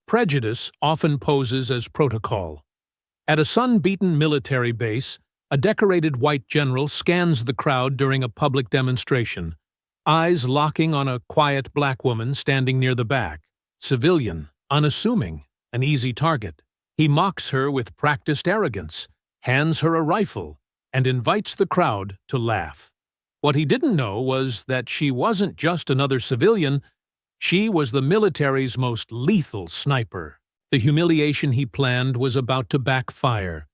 Prejudice often poses as protocol. At a sun-beaten military base, a decorated white general scans the crowd during a public demonstration, eyes locking on a quiet black woman standing near the back. Civilian, unassuming, an easy target. He mocks her with practiced arrogance, hands her a rifle, and invites the crowd to laugh. What he didn't know was that she wasn't just another civilian, she was the military's most lethal sniper. The humiliation he planned was about to backfire,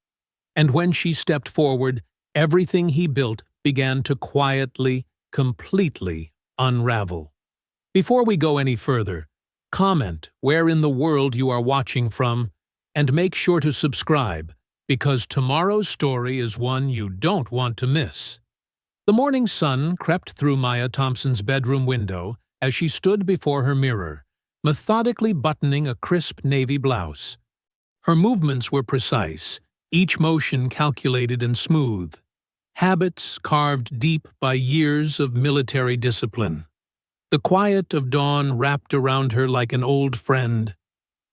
and when she stepped forward, everything he built began to quietly, completely unravel. Before we go any further, comment where in the world you are watching from, and make sure to subscribe, because tomorrow's story is one you don't want to miss. The morning sun crept through Maya Thompson's bedroom window as she stood before her mirror, methodically buttoning a crisp navy blouse. Her movements were precise, each motion calculated and smooth, habits carved deep by years of military discipline. The quiet of dawn wrapped around her like an old friend.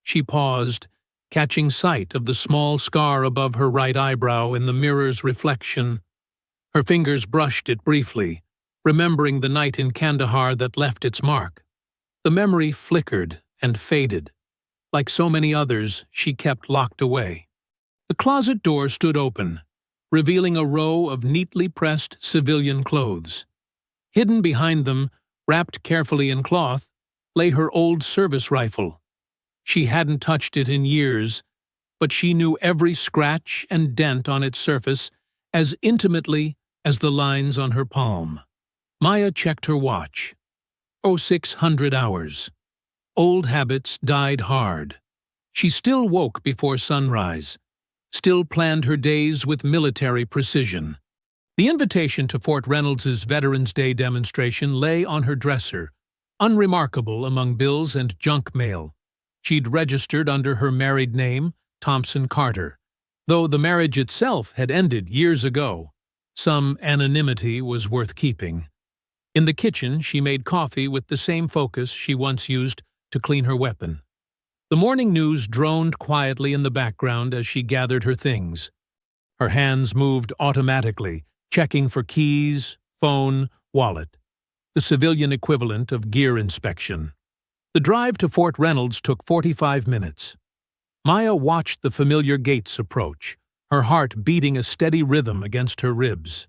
She paused, catching sight of the small scar above her right eyebrow in the mirror's reflection. Her fingers brushed it briefly, remembering the night in Kandahar that left its mark. The memory flickered and faded. Like so many others, she kept locked away. The closet door stood open, revealing a row of neatly pressed civilian clothes. Hidden behind them, wrapped carefully in cloth, lay her old service rifle. She hadn't touched it in years, but she knew every scratch and dent on its surface as intimately as the lines on her palm. Maya checked her watch. 0600 hours. Old habits died hard. She still woke before sunrise, still planned her days with military precision. The invitation to Fort Reynolds's Veterans Day demonstration lay on her dresser, unremarkable among bills and junk mail. She'd registered under her married name, Thompson Carter. Though the marriage itself had ended years ago, some anonymity was worth keeping. In the kitchen, she made coffee with the same focus she once used to clean her weapon. The morning news droned quietly in the background as she gathered her things. Her hands moved automatically, checking for keys, phone, wallet, the civilian equivalent of gear inspection. The drive to Fort Reynolds took 45 minutes. Maya watched the familiar gates approach, her heart beating a steady rhythm against her ribs.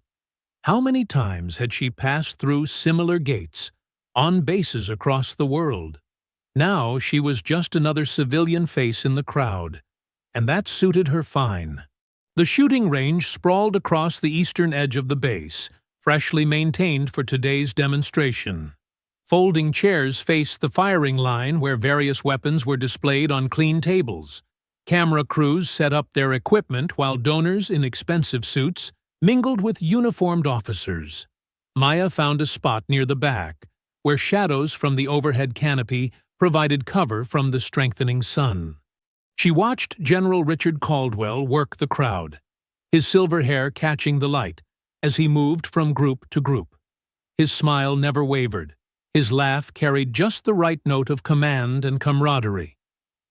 How many times had she passed through similar gates, on bases across the world? Now she was just another civilian face in the crowd, and that suited her fine. The shooting range sprawled across the eastern edge of the base, freshly maintained for today's demonstration. Folding chairs faced the firing line where various weapons were displayed on clean tables. Camera crews set up their equipment while donors in expensive suits mingled with uniformed officers. Maya found a spot near the back, where shadows from the overhead canopy provided cover from the strengthening sun. She watched General Richard Caldwell work the crowd, his silver hair catching the light as he moved from group to group. His smile never wavered. His laugh carried just the right note of command and camaraderie.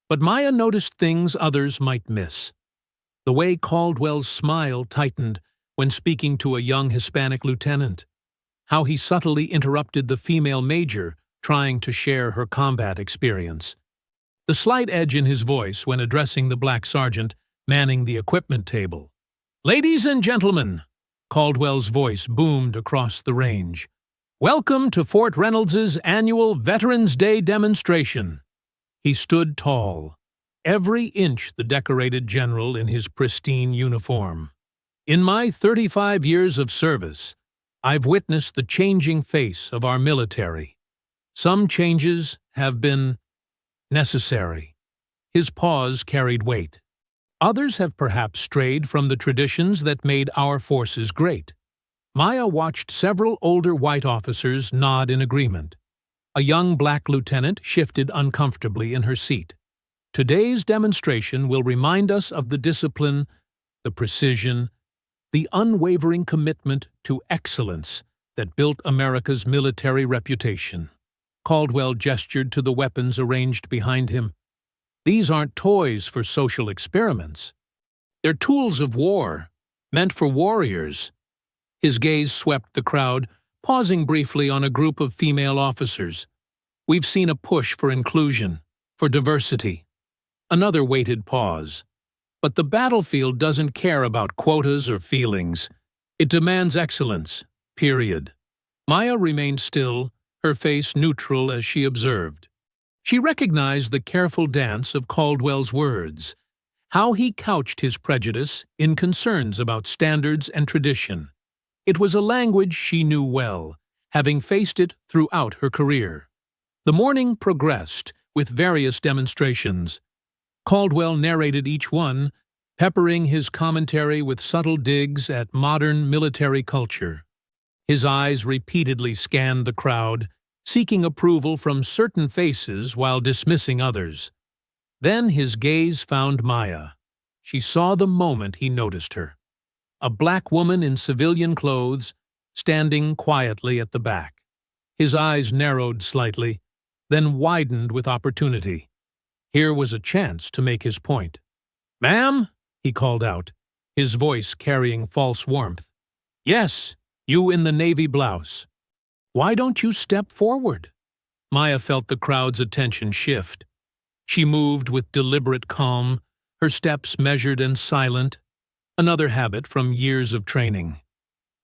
But Maya noticed things others might miss. The way Caldwell's smile tightened when speaking to a young Hispanic lieutenant, how he subtly interrupted the female major trying to share her combat experience. The slight edge in his voice when addressing the black sergeant manning the equipment table. "Ladies and gentlemen," Caldwell's voice boomed across the range. "Welcome to Fort Reynolds's annual Veterans Day demonstration." He stood tall, every inch the decorated general in his pristine uniform. "In my 35 years of service, I've witnessed the changing face of our military. Some changes have been necessary." His pause carried weight. "Others have perhaps strayed from the traditions that made our forces great." Maya watched several older white officers nod in agreement. A young black lieutenant shifted uncomfortably in her seat. "Today's demonstration will remind us of the discipline, the precision, the unwavering commitment to excellence that built America's military reputation." Caldwell gestured to the weapons arranged behind him. These aren't toys for social experiments. They're tools of war, meant for warriors. His gaze swept the crowd, pausing briefly on a group of female officers. We've seen a push for inclusion, for diversity. Another weighted pause. But the battlefield doesn't care about quotas or feelings. It demands excellence, period. Maya remained still, her face neutral as she observed. She recognized the careful dance of Caldwell's words, how he couched his prejudice in concerns about standards and tradition. It was a language she knew well, having faced it throughout her career. The morning progressed, with various demonstrations. Caldwell narrated each one, peppering his commentary with subtle digs at modern military culture. His eyes repeatedly scanned the crowd, seeking approval from certain faces while dismissing others. Then his gaze found Maya. She saw the moment he noticed her. A black woman in civilian clothes, standing quietly at the back. His eyes narrowed slightly, then widened with opportunity. Here was a chance to make his point. "Ma'am?" he called out, his voice carrying false warmth. "Yes, you in the navy blouse. Why don't you step forward?" Maya felt the crowd's attention shift. She moved with deliberate calm, her steps measured and silent, another habit from years of training.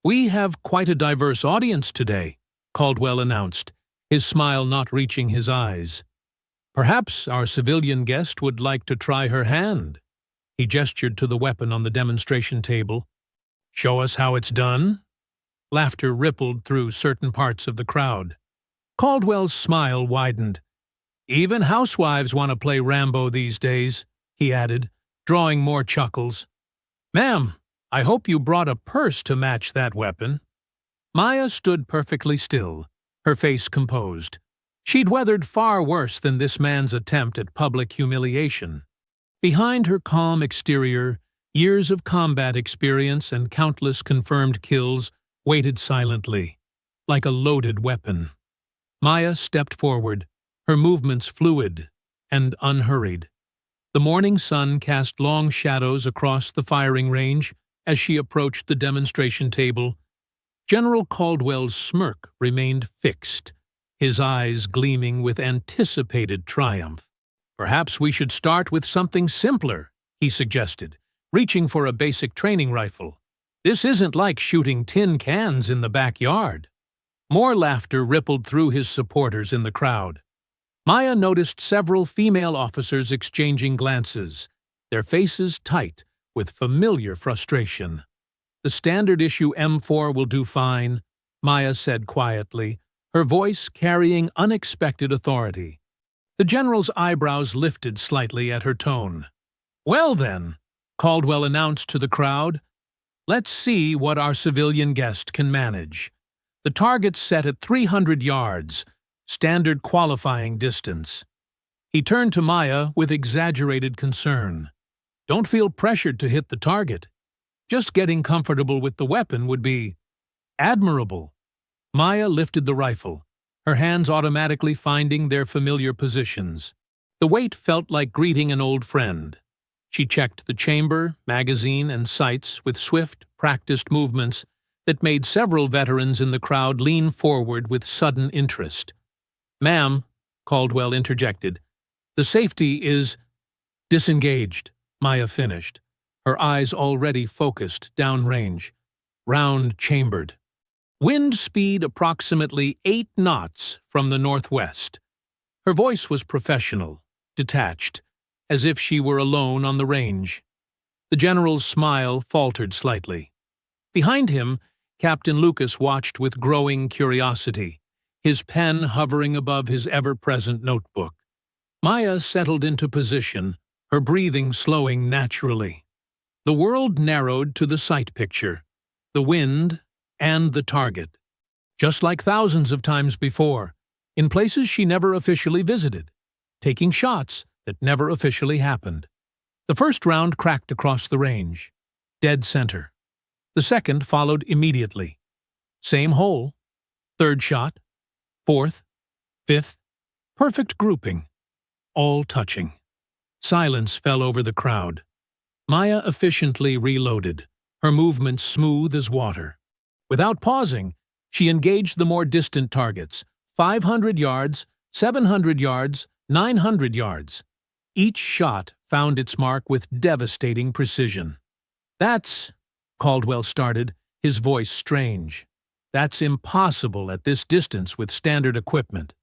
"We have quite a diverse audience today," Caldwell announced, his smile not reaching his eyes. "Perhaps our civilian guest would like to try her hand." He gestured to the weapon on the demonstration table. "Show us how it's done?" Laughter rippled through certain parts of the crowd. Caldwell's smile widened. "Even housewives want to play Rambo these days," he added, drawing more chuckles. "Ma'am, I hope you brought a purse to match that weapon." Maya stood perfectly still, her face composed. She'd weathered far worse than this man's attempt at public humiliation. Behind her calm exterior, years of combat experience and countless confirmed kills waited silently, like a loaded weapon. Maya stepped forward, her movements fluid and unhurried. The morning sun cast long shadows across the firing range as she approached the demonstration table. General Caldwell's smirk remained fixed, his eyes gleaming with anticipated triumph. "Perhaps we should start with something simpler," he suggested, reaching for a basic training rifle. "This isn't like shooting tin cans in the backyard." More laughter rippled through his supporters in the crowd. Maya noticed several female officers exchanging glances, their faces tight with familiar frustration. "The standard-issue M4 will do fine," Maya said quietly, her voice carrying unexpected authority. The general's eyebrows lifted slightly at her tone. "Well then," Caldwell announced to the crowd, "let's see what our civilian guest can manage. The target's set at 300 yards, standard qualifying distance." He turned to Maya with exaggerated concern. "Don't feel pressured to hit the target. Just getting comfortable with the weapon would be admirable." Maya lifted the rifle, her hands automatically finding their familiar positions. The weight felt like greeting an old friend. She checked the chamber, magazine, and sights with swift, practiced movements that made several veterans in the crowd lean forward with sudden interest. "Ma'am," Caldwell interjected, "the safety is—" "Disengaged," Maya finished, her eyes already focused downrange, round-chambered. "Wind speed approximately 8 knots from the northwest." Her voice was professional, detached, as if she were alone on the range. The general's smile faltered slightly. Behind him, Captain Lucas watched with growing curiosity, his pen hovering above his ever-present notebook. Maya settled into position, her breathing slowing naturally. The world narrowed to the sight picture, the wind, and the target. Just like thousands of times before, in places she never officially visited, taking shots that never officially happened. The first round cracked across the range, dead center. The second followed immediately. Same hole. Third shot. Fourth. Fifth. Perfect grouping. All touching. Silence fell over the crowd. Maya efficiently reloaded, her movements smooth as water. Without pausing, she engaged the more distant targets, 500 yards, 700 yards, 900 yards. Each shot found its mark with devastating precision. "That's," Caldwell started, his voice strange. "That's impossible at this distance with standard equipment."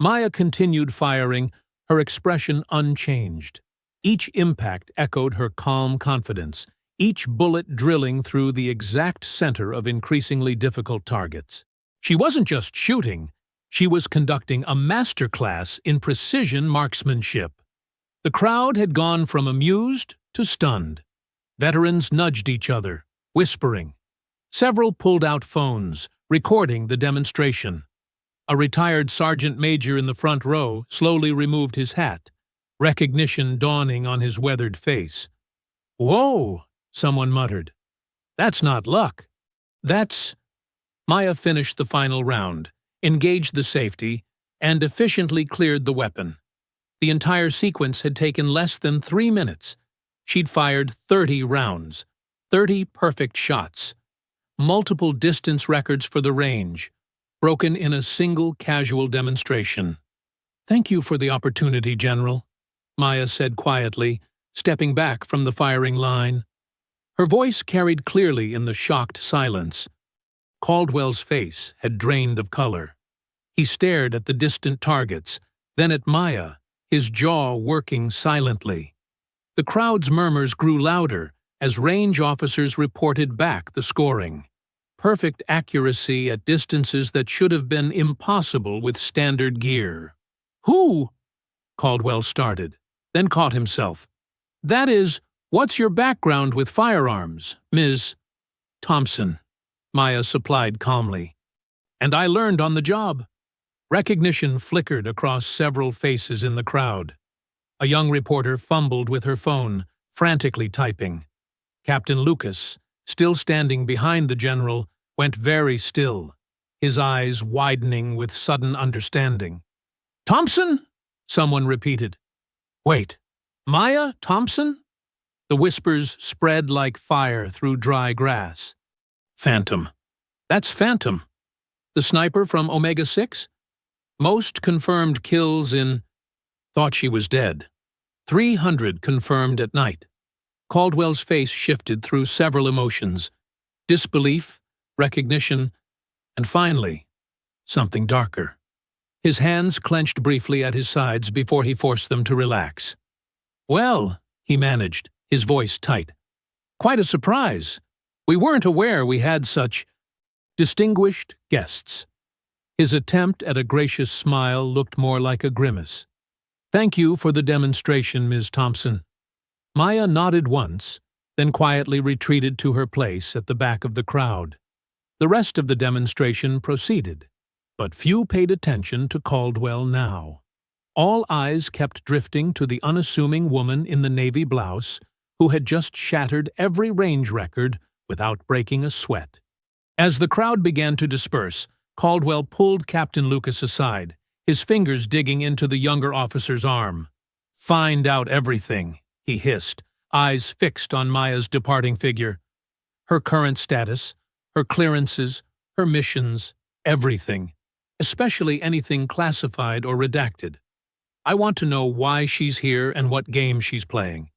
Maya continued firing, her expression unchanged. Each impact echoed her calm confidence, each bullet drilling through the exact center of increasingly difficult targets. She wasn't just shooting, she was conducting a masterclass in precision marksmanship. The crowd had gone from amused to stunned. Veterans nudged each other, whispering. Several pulled out phones, recording the demonstration. A retired sergeant major in the front row slowly removed his hat, recognition dawning on his weathered face. "Whoa," someone muttered. "That's not luck. That's—" Maya finished the final round, engaged the safety, and efficiently cleared the weapon. The entire sequence had taken less than 3 minutes. She'd fired 30 rounds, 30 perfect shots, multiple distance records for the range, broken in a single casual demonstration. "Thank you for the opportunity, General," Maya said quietly, stepping back from the firing line. Her voice carried clearly in the shocked silence. Caldwell's face had drained of color. He stared at the distant targets, then at Maya, his jaw working silently. The crowd's murmurs grew louder as range officers reported back the scoring. Perfect accuracy at distances that should have been impossible with standard gear. "Who?" Caldwell started, then caught himself. "That is, what's your background with firearms, Ms. Thompson?" Maya supplied calmly. "And I learned on the job." Recognition flickered across several faces in the crowd. A young reporter fumbled with her phone, frantically typing. Captain Lucas, still standing behind the general, went very still, his eyes widening with sudden understanding. "Thompson?" someone repeated. "Wait, Maya Thompson?" The whispers spread like fire through dry grass. "Phantom. That's Phantom. The sniper from Omega-6? Most confirmed kills in—" Thought she was dead. 300 confirmed at night. Caldwell's face shifted through several emotions. Disbelief, recognition, and finally, something darker. His hands clenched briefly at his sides before he forced them to relax. "Well," he managed, his voice tight. "Quite a surprise. We weren't aware we had such distinguished guests." His attempt at a gracious smile looked more like a grimace. "Thank you for the demonstration, Ms. Thompson." Maya nodded once, then quietly retreated to her place at the back of the crowd. The rest of the demonstration proceeded, but few paid attention to Caldwell now. All eyes kept drifting to the unassuming woman in the navy blouse who had just shattered every range record without breaking a sweat. As the crowd began to disperse, Caldwell pulled Captain Lucas aside, his fingers digging into the younger officer's arm. "Find out everything," he hissed, eyes fixed on Maya's departing figure. Her current status, her clearances, her missions, everything, especially anything classified or redacted. "I want to know why she's here and what game she's playing."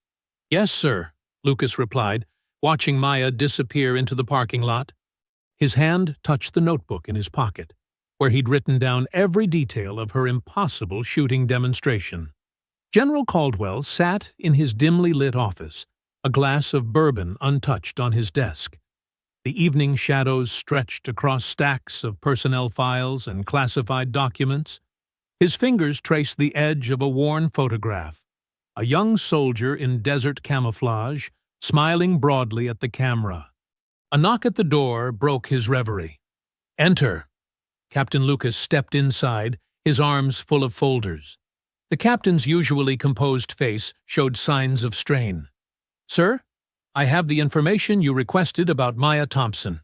"Yes, sir," Lucas replied, watching Maya disappear into the parking lot. His hand touched the notebook in his pocket, where he'd written down every detail of her impossible shooting demonstration. General Caldwell sat in his dimly lit office, a glass of bourbon untouched on his desk. The evening shadows stretched across stacks of personnel files and classified documents. His fingers traced the edge of a worn photograph, a young soldier in desert camouflage, smiling broadly at the camera. A knock at the door broke his reverie. "Enter." Captain Lucas stepped inside, his arms full of folders. The captain's usually composed face showed signs of strain. "Sir, I have the information you requested about Maya Thompson."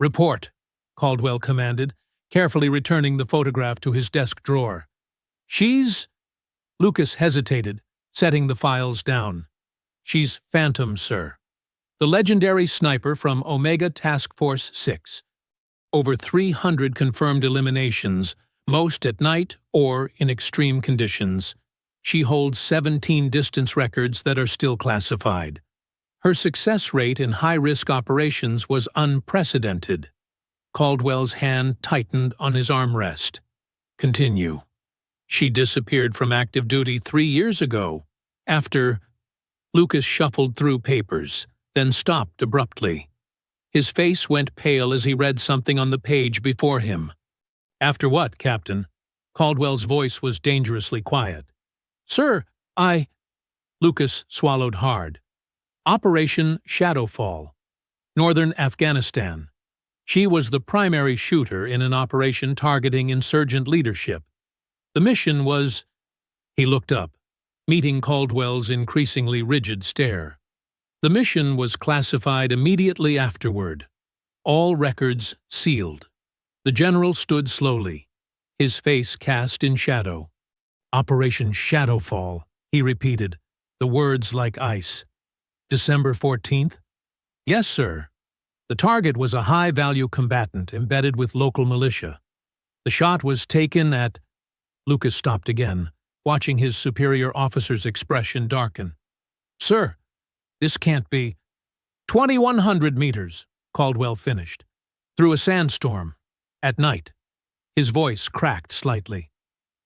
"Report," Caldwell commanded, carefully returning the photograph to his desk drawer. "She's—" Lucas hesitated, setting the files down. "She's Phantom, sir. The legendary sniper from Omega Task Force 6. Over 300 confirmed eliminations, most at night or in extreme conditions. She holds 17 distance records that are still classified. Her success rate in high-risk operations was unprecedented." Caldwell's hand tightened on his armrest. "Continue." "She disappeared from active duty 3 years ago, after—" Lucas shuffled through papers, then stopped abruptly. His face went pale as he read something on the page before him. "After what, Captain?" Caldwell's voice was dangerously quiet. "Sir, Lucas swallowed hard. "Operation Shadowfall. Northern Afghanistan. She was the primary shooter in an operation targeting insurgent leadership. The mission was—" He looked up, meeting Caldwell's increasingly rigid stare. "The mission was classified immediately afterward. All records sealed." The general stood slowly, his face cast in shadow. "Operation Shadowfall," he repeated, the words like ice. "December 14th? "Yes, sir. The target was a high-value combatant embedded with local militia. The shot was taken at—" Lucas stopped again, watching his superior officer's expression darken. "Sir, this can't be—" 2,100 meters, Caldwell finished. "Through a sandstorm. At night." His voice cracked slightly.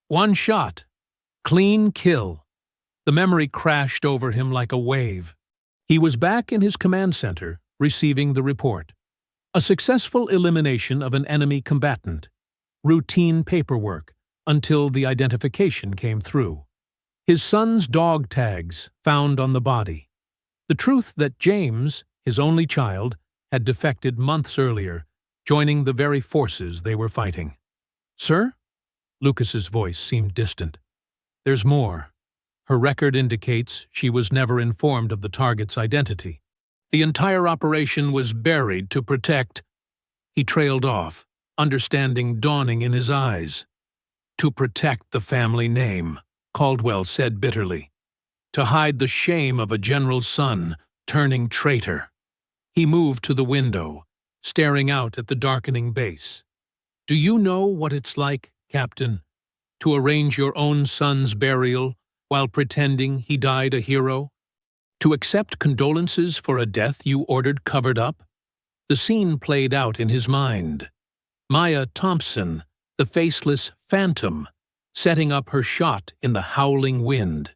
"One shot. Clean kill." The memory crashed over him like a wave. He was back in his command center, receiving the report. A successful elimination of an enemy combatant. Routine paperwork, until the identification came through. His son's dog tags found on the body. The truth that James, his only child, had defected months earlier, joining the very forces they were fighting. "Sir?" Lucas's voice seemed distant. "There's more. Her record indicates she was never informed of the target's identity. The entire operation was buried to protect—" He trailed off, understanding dawning in his eyes. "To protect the family name," Caldwell said bitterly. "To hide the shame of a general's son turning traitor." He moved to the window, staring out at the darkening base. "Do you know what it's like, Captain, to arrange your own son's burial while pretending he died a hero? To accept condolences for a death you ordered covered up?" The scene played out in his mind. Maya Thompson, the faceless phantom, setting up her shot in the howling wind.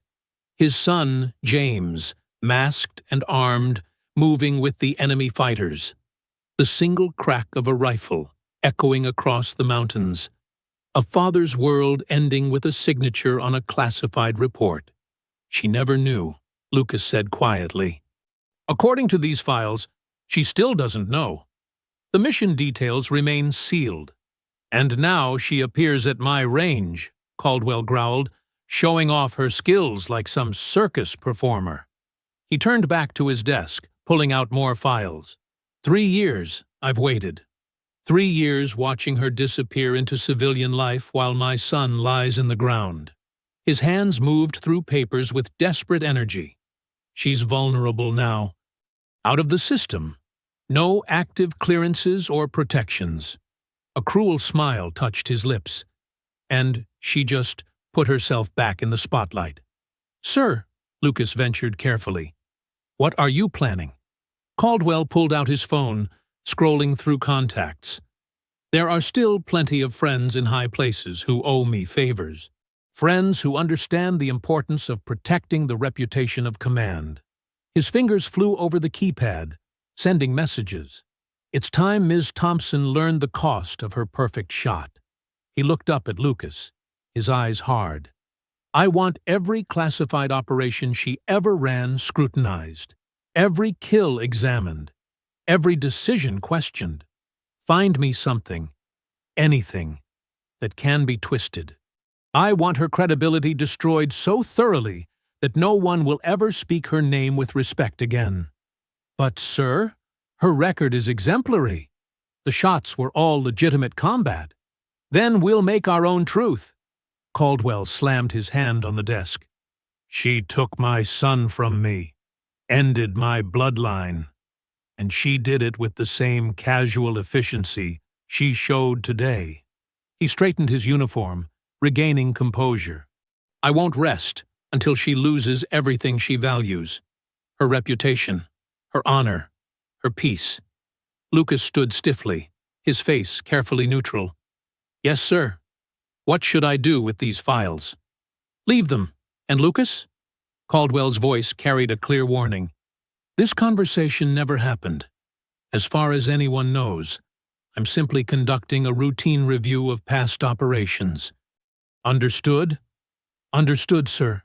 His son, James, masked and armed, moving with the enemy fighters. The single crack of a rifle echoing across the mountains. A father's world ending with a signature on a classified report. "She never knew," Lucas said quietly. "According to these files, she still doesn't know. The mission details remain sealed. And now she appears at my range," Caldwell growled, showing off her skills like some circus performer. He turned back to his desk, pulling out more files. 3 years I've waited. 3 years watching her disappear into civilian life while my son lies in the ground. His hands moved through papers with desperate energy. She's vulnerable now. Out of the system. No active clearances or protections. A cruel smile touched his lips, and she just put herself back in the spotlight. "Sir," Lucas ventured carefully, "what are you planning?" Caldwell pulled out his phone, scrolling through contacts. "There are still plenty of friends in high places who owe me favors. Friends who understand the importance of protecting the reputation of command." His fingers flew over the keypad, sending messages. It's time Ms. Thompson learned the cost of her perfect shot. He looked up at Lucas, his eyes hard. "I want every classified operation she ever ran scrutinized, every kill examined, every decision questioned. Find me something, anything, that can be twisted. I want her credibility destroyed so thoroughly that no one will ever speak her name with respect again." "But, sir, her record is exemplary. The shots were all legitimate combat. Then we'll make our own truth." Caldwell slammed his hand on the desk. She took my son from me, ended my bloodline, and she did it with the same casual efficiency she showed today. He straightened his uniform, regaining composure. I won't rest until she loses everything she values. Her reputation, her honor, her peace. Lucas stood stiffly, his face carefully neutral. Yes, sir. What should I do with these files? Leave them. And Lucas? Caldwell's voice carried a clear warning. This conversation never happened. As far as anyone knows, I'm simply conducting a routine review of past operations. Understood? Understood, sir.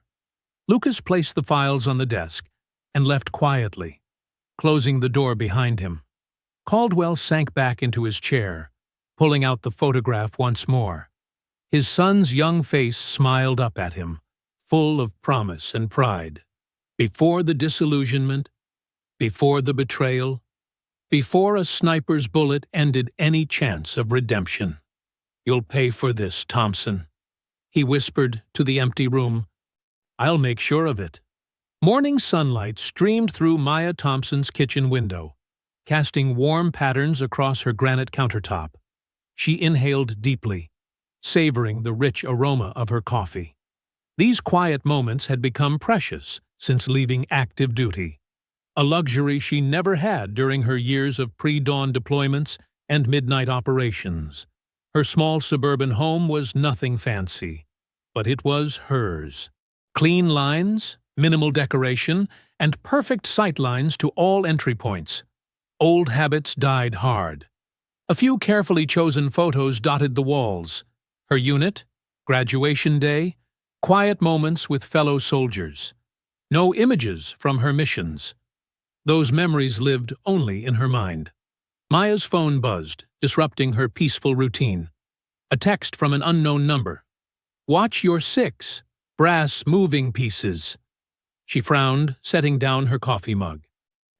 Lucas placed the files on the desk and left quietly, closing the door behind him. Caldwell sank back into his chair, pulling out the photograph once more. His son's young face smiled up at him, full of promise and pride. Before the disillusionment, before the betrayal, before a sniper's bullet ended any chance of redemption. You'll pay for this, Thompson, he whispered to the empty room. I'll make sure of it. Morning sunlight streamed through Maya Thompson's kitchen window, casting warm patterns across her granite countertop. She inhaled deeply, savoring the rich aroma of her coffee. These quiet moments had become precious since leaving active duty, a luxury she never had during her years of pre-dawn deployments and midnight operations. Her small suburban home was nothing fancy, but it was hers. Clean lines, minimal decoration, and perfect sight lines to all entry points. Old habits died hard. A few carefully chosen photos dotted the walls. Her unit, graduation day, quiet moments with fellow soldiers. No images from her missions. Those memories lived only in her mind. Maya's phone buzzed, disrupting her peaceful routine. A text from an unknown number. Watch your 6 brass moving pieces. She frowned, setting down her coffee mug.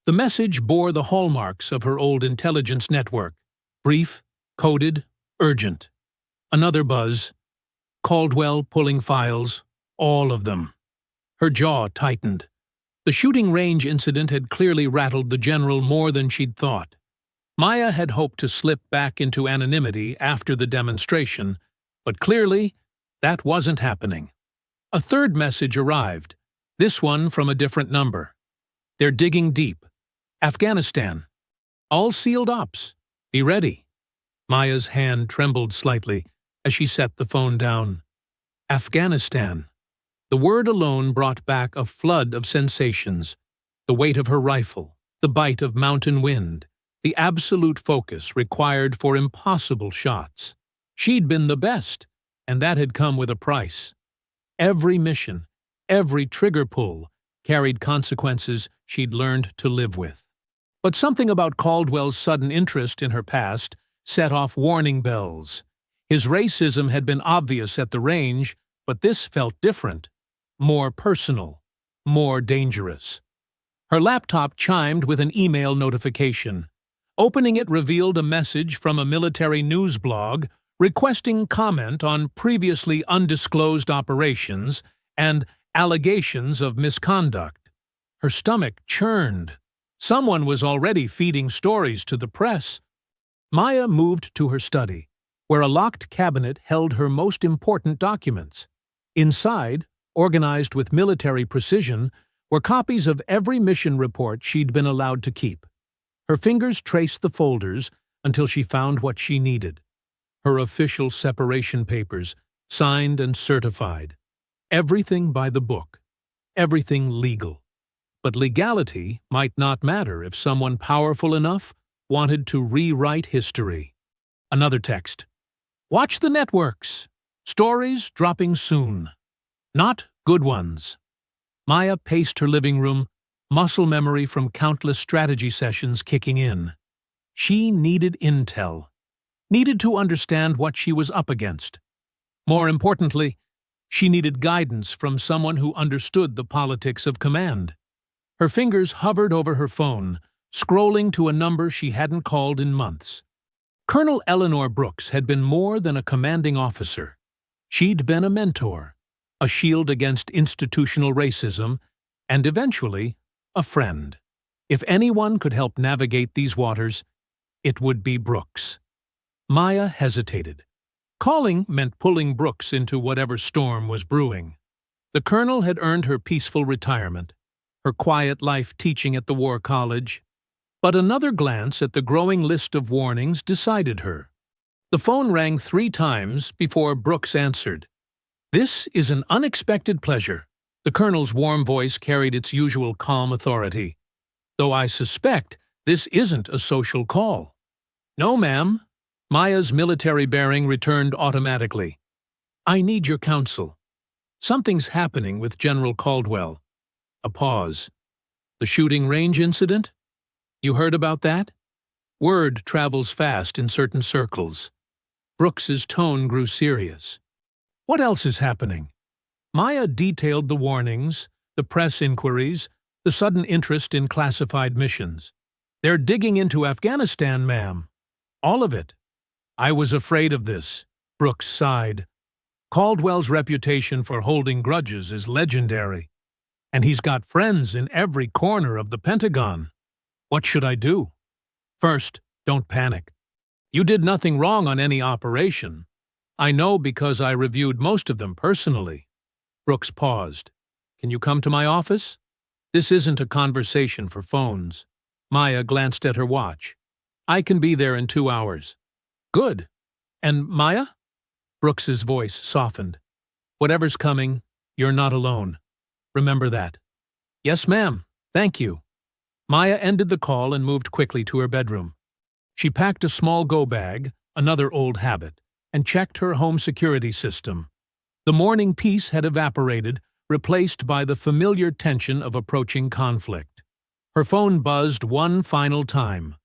The message bore the hallmarks of her old intelligence network. Brief, coded, urgent. Another buzz. Caldwell pulling files, all of them. Her jaw tightened. The shooting range incident had clearly rattled the general more than she'd thought. Maya had hoped to slip back into anonymity after the demonstration, but clearly that wasn't happening. A third message arrived, this one from a different number. They're digging deep. Afghanistan. All sealed ops. Be ready. Maya's hand trembled slightly as she set the phone down. Afghanistan. The word alone brought back a flood of sensations. The weight of her rifle, the bite of mountain wind, the absolute focus required for impossible shots. She'd been the best, and that had come with a price. Every mission, every trigger pull, carried consequences she'd learned to live with. But something about Caldwell's sudden interest in her past set off warning bells. His racism had been obvious at the range, but this felt different, more personal, more dangerous. Her laptop chimed with an email notification. Opening it revealed a message from a military news blog requesting comment on previously undisclosed operations and allegations of misconduct. Her stomach churned. Someone was already feeding stories to the press. Maya moved to her study, where a locked cabinet held her most important documents. Inside, organized with military precision, were copies of every mission report she'd been allowed to keep. Her fingers traced the folders until she found what she needed. Her official separation papers, signed and certified. Everything by the book. Everything legal. But legality might not matter if someone powerful enough wanted to rewrite history. Another text. Watch the networks. Stories dropping soon. Not good ones. Maya paced her living room, muscle memory from countless strategy sessions kicking in. She needed intel. Needed to understand what she was up against. More importantly, she needed guidance from someone who understood the politics of command. Her fingers hovered over her phone, scrolling to a number she hadn't called in months. Colonel Eleanor Brooks had been more than a commanding officer. She'd been a mentor, a shield against institutional racism, and eventually, a friend. If anyone could help navigate these waters, it would be Brooks. Maya hesitated. Calling meant pulling Brooks into whatever storm was brewing. The colonel had earned her peaceful retirement, her quiet life teaching at the War College, but another glance at the growing list of warnings decided her. The phone rang 3 times before Brooks answered. "This is an unexpected pleasure." The colonel's warm voice carried its usual calm authority. "Though I suspect this isn't a social call." "No, ma'am." Maya's military bearing returned automatically. "I need your counsel. Something's happening with General Caldwell." A pause. "The shooting range incident? You heard about that?" Word travels fast in certain circles. Brooks's tone grew serious. "What else is happening?" Maya detailed the warnings, the press inquiries, the sudden interest in classified missions. "They're digging into Afghanistan, ma'am. All of it." "I was afraid of this," Brooks sighed. "Caldwell's reputation for holding grudges is legendary, and he's got friends in every corner of the Pentagon. What should I do?" "First, don't panic. You did nothing wrong on any operation. I know because I reviewed most of them personally." Brooks paused. "Can you come to my office?" "This isn't a conversation for phones." Maya glanced at her watch. "I can be there in 2 hours." "Good. And Maya?" Brooks's voice softened. "Whatever's coming, you're not alone. Remember that." "Yes, ma'am. Thank you." Maya ended the call and moved quickly to her bedroom. She packed a small go-bag, another old habit, and checked her home security system. The morning peace had evaporated, replaced by the familiar tension of approaching conflict. Her phone buzzed one final time.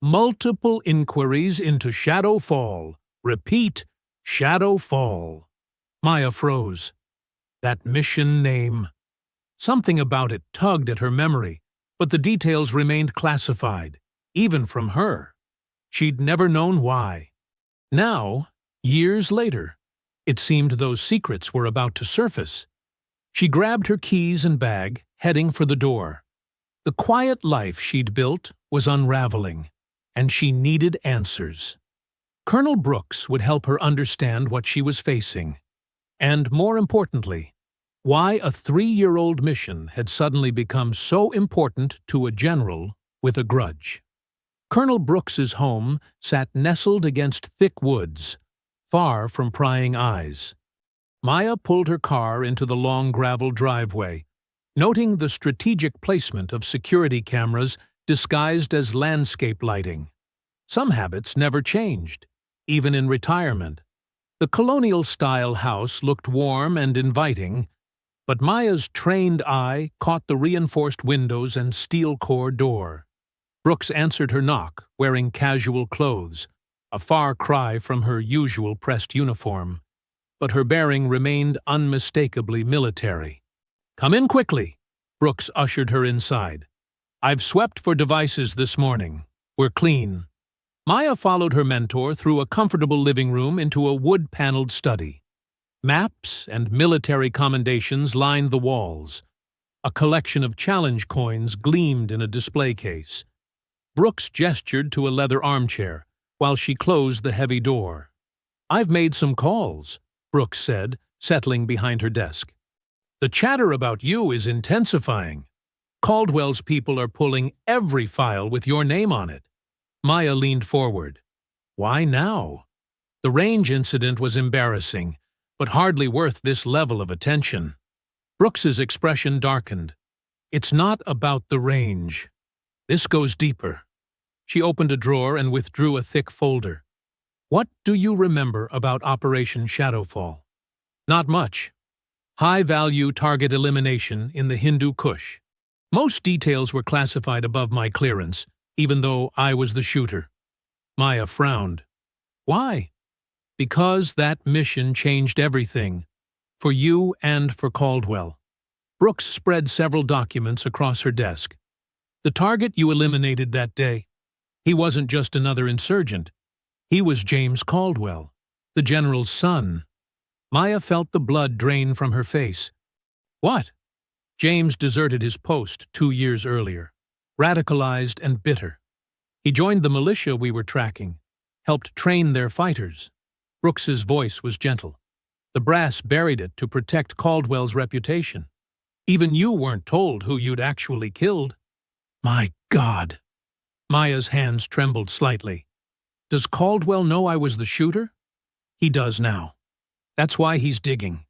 Multiple inquiries into Shadow Fall. Repeat, Shadow Fall. Maya froze. That mission name. Something about it tugged at her memory, but the details remained classified, even from her. She'd never known why. Now, years later, it seemed those secrets were about to surface. She grabbed her keys and bag, heading for the door. The quiet life she'd built was unraveling, and she needed answers. Colonel Brooks would help her understand what she was facing, and, more importantly, why a 3-year-old mission had suddenly become so important to a general with a grudge. Colonel Brooks's home sat nestled against thick woods, far from prying eyes. Maya pulled her car into the long gravel driveway, noting the strategic placement of security cameras disguised as landscape lighting. Some habits never changed, even in retirement. The colonial-style house looked warm and inviting, but Maya's trained eye caught the reinforced windows and steel core door. Brooks answered her knock, wearing casual clothes, a far cry from her usual pressed uniform, but her bearing remained unmistakably military. "Come in quickly," Brooks ushered her inside. "I've swept for devices this morning. We're clean." Maya followed her mentor through a comfortable living room into a wood-paneled study. Maps and military commendations lined the walls. A collection of challenge coins gleamed in a display case. Brooks gestured to a leather armchair, while she closed the heavy door. "I've made some calls," Brooks said, settling behind her desk. "The chatter about you is intensifying. Caldwell's people are pulling every file with your name on it." Maya leaned forward. "Why now?" The range incident was embarrassing, but hardly worth this level of attention. Brooks's expression darkened. "It's not about the range. This goes deeper." She opened a drawer and withdrew a thick folder. "What do you remember about Operation Shadowfall?" "Not much. High-value target elimination in the Hindu Kush. Most details were classified above my clearance, even though I was the shooter." Maya frowned. "Why?" "Because that mission changed everything, for you and for Caldwell." Brooks spread several documents across her desk. "The target you eliminated that day, he wasn't just another insurgent. He was James Caldwell, the general's son." Maya felt the blood drain from her face. What? James deserted his post 2 years earlier, radicalized and bitter. He joined the militia we were tracking, helped train their fighters. Brooks's voice was gentle. The brass buried it to protect Caldwell's reputation. Even you weren't told who you'd actually killed. My God! Maya's hands trembled slightly. Does Caldwell know I was the shooter? He does now. That's why he's digging.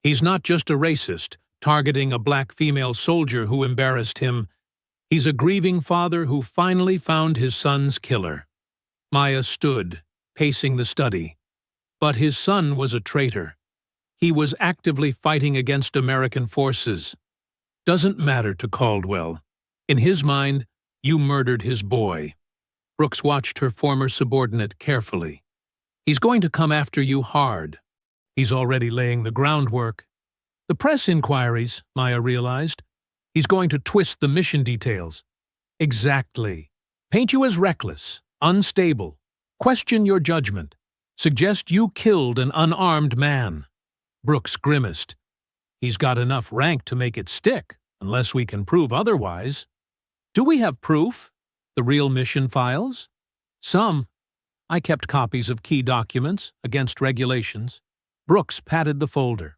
He's not just a racist, targeting a black female soldier who embarrassed him. He's a grieving father who finally found his son's killer. Maya stood, pacing the study. But his son was a traitor. He was actively fighting against American forces. Doesn't matter to Caldwell. In his mind, you murdered his boy. Brooks watched her former subordinate carefully. He's going to come after you hard. He's already laying the groundwork. The press inquiries, Maya realized. He's going to twist the mission details. Exactly. Paint you as reckless, unstable, question your judgment, suggest you killed an unarmed man. Brooks grimaced. He's got enough rank to make it stick, unless we can prove otherwise. Do we have proof? The real mission files? Some. I kept copies of key documents, against regulations. Brooks patted the folder.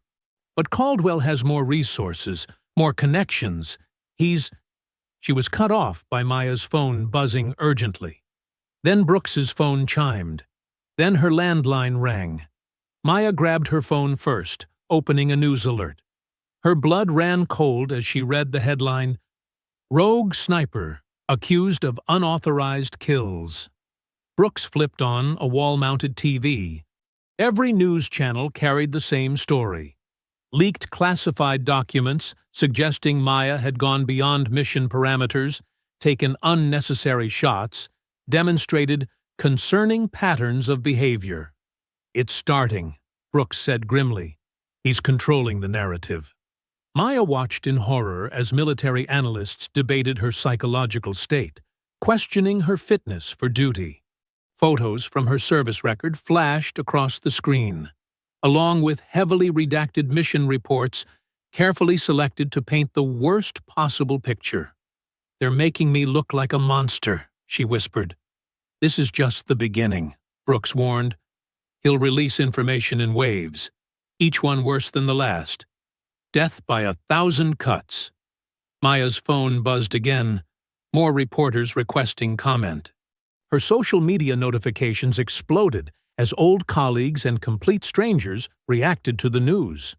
But Caldwell has more resources, more connections. She was cut off by Maya's phone buzzing urgently. Then Brooks's phone chimed. Then her landline rang. Maya grabbed her phone first, opening a news alert. Her blood ran cold as she read the headline, "Rogue Sniper, Accused of Unauthorized Kills." Brooks flipped on a wall-mounted TV. Every news channel carried the same story. Leaked classified documents suggesting Maya had gone beyond mission parameters, taken unnecessary shots, demonstrated concerning patterns of behavior. It's starting, Brooks said grimly. He's controlling the narrative. Maya watched in horror as military analysts debated her psychological state, questioning her fitness for duty. Photos from her service record flashed across the screen, along with heavily redacted mission reports carefully selected to paint the worst possible picture. "They're making me look like a monster," she whispered. "This is just the beginning," Brooks warned. "He'll release information in waves, each one worse than the last. Death by 1,000 cuts." Maya's phone buzzed again, more reporters requesting comment. Her social media notifications exploded as old colleagues and complete strangers reacted to the news.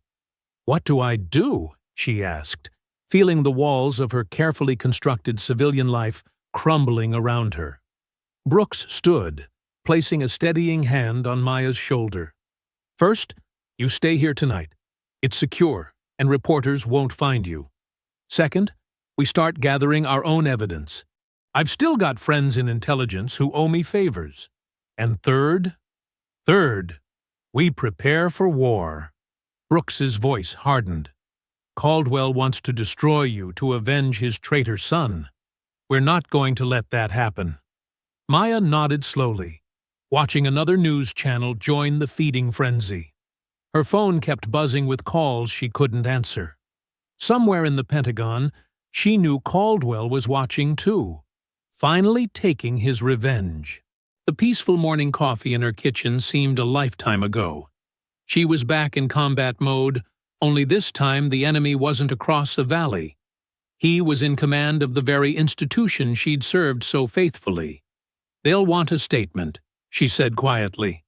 "What do I do?" she asked, feeling the walls of her carefully constructed civilian life crumbling around her. Brooks stood, placing a steadying hand on Maya's shoulder. "First, you stay here tonight. It's secure, and reporters won't find you. Second, we start gathering our own evidence. I've still got friends in intelligence who owe me favors. And third, we prepare for war." Brooks's voice hardened. "Caldwell wants to destroy you to avenge his traitor son. We're not going to let that happen." Maya nodded slowly, watching another news channel join the feeding frenzy. Her phone kept buzzing with calls she couldn't answer. Somewhere in the Pentagon, she knew Caldwell was watching too, finally taking his revenge. The peaceful morning coffee in her kitchen seemed a lifetime ago. She was back in combat mode, only this time the enemy wasn't across a valley. He was in command of the very institution she'd served so faithfully. "They'll want a statement," she said quietly.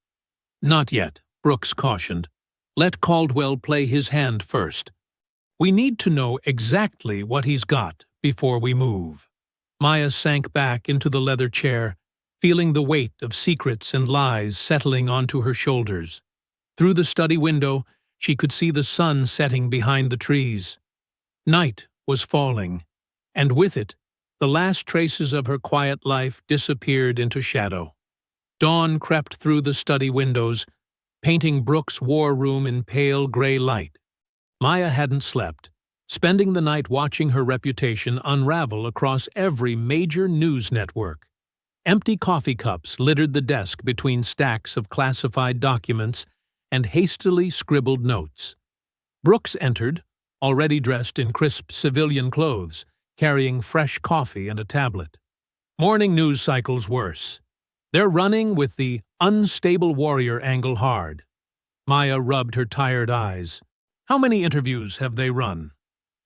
"Not yet," Brooks cautioned. "Let Caldwell play his hand first. We need to know exactly what he's got before we move." Maya sank back into the leather chair, feeling the weight of secrets and lies settling onto her shoulders. Through the study window, she could see the sun setting behind the trees. Night was falling, and with it, the last traces of her quiet life disappeared into shadow. Dawn crept through the study windows, painting Brooks' war room in pale gray light. Maya hadn't slept, spending the night watching her reputation unravel across every major news network. Empty coffee cups littered the desk between stacks of classified documents, and hastily scribbled notes. Brooks entered, already dressed in crisp civilian clothes, carrying fresh coffee and a tablet. Morning news cycle's worse. They're running with the unstable warrior angle hard. Maya rubbed her tired eyes. How many interviews have they run?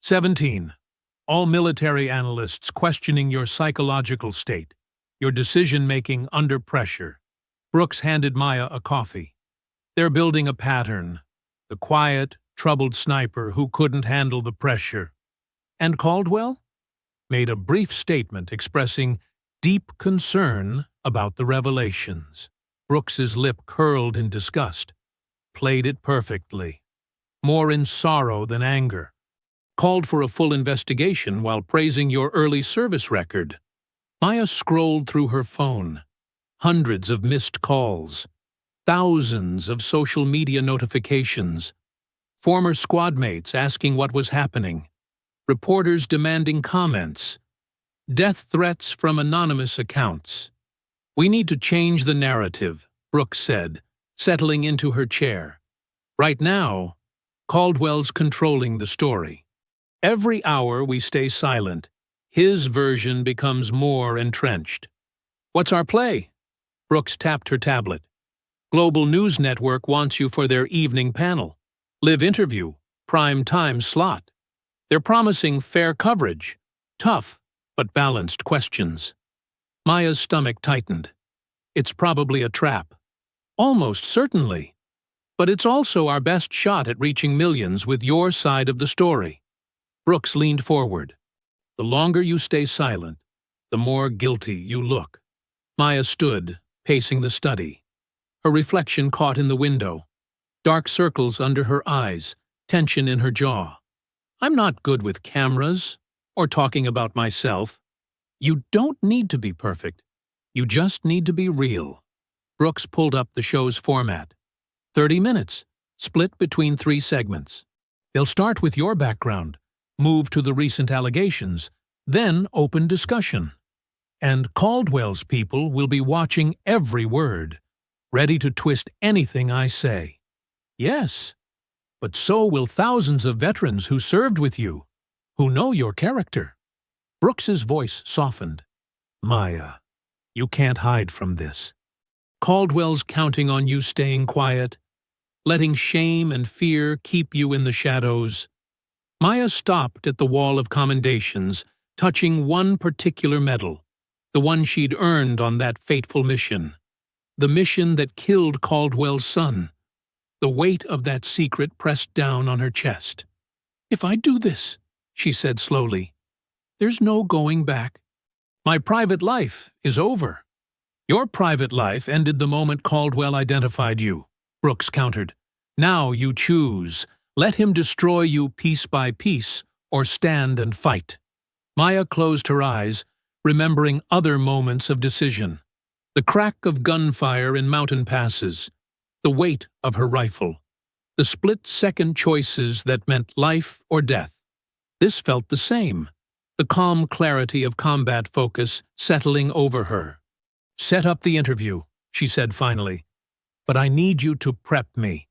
17. All military analysts questioning your psychological state, your decision-making under pressure. Brooks handed Maya a coffee. They're building a pattern. The quiet, troubled sniper who couldn't handle the pressure. And Caldwell? Made a brief statement expressing deep concern about the revelations. Brooks's lip curled in disgust. Played it perfectly. More in sorrow than anger. Called for a full investigation while praising your early service record. Maya scrolled through her phone. Hundreds of missed calls. Thousands of social media notifications. Former squadmates asking what was happening. Reporters demanding comments. Death threats from anonymous accounts. We need to change the narrative, Brooks said, settling into her chair. Right now, Caldwell's controlling the story. Every hour we stay silent, his version becomes more entrenched. What's our play? Brooks tapped her tablet. Global News Network wants you for their evening panel. Live interview, prime time slot. They're promising fair coverage, tough but balanced questions. Maya's stomach tightened. It's probably a trap. Almost certainly. But it's also our best shot at reaching millions with your side of the story. Brooks leaned forward. The longer you stay silent, the more guilty you look. Maya stood, pacing the study. Her reflection caught in the window. Dark circles under her eyes, tension in her jaw. I'm not good with cameras, or talking about myself. You don't need to be perfect. You just need to be real. Brooks pulled up the show's format. 30 minutes, split between 3 segments. They'll start with your background, move to the recent allegations, then open discussion. And Caldwell's people will be watching every word, ready to twist anything I say. Yes, but so will thousands of veterans who served with you, who know your character. Brooks's voice softened. Maya, you can't hide from this. Caldwell's counting on you staying quiet, letting shame and fear keep you in the shadows. Maya stopped at the wall of commendations, touching one particular medal, the one she'd earned on that fateful mission. The mission that killed Caldwell's son. The weight of that secret pressed down on her chest. If I do this, she said slowly, there's no going back. My private life is over. Your private life ended the moment Caldwell identified you, Brooks countered. Now you choose. Let him destroy you piece by piece, or stand and fight. Maya closed her eyes, remembering other moments of decision. The crack of gunfire in mountain passes, the weight of her rifle, the split-second choices that meant life or death. This felt the same, the calm clarity of combat focus settling over her. Set up the interview, she said finally, but I need you to prep me.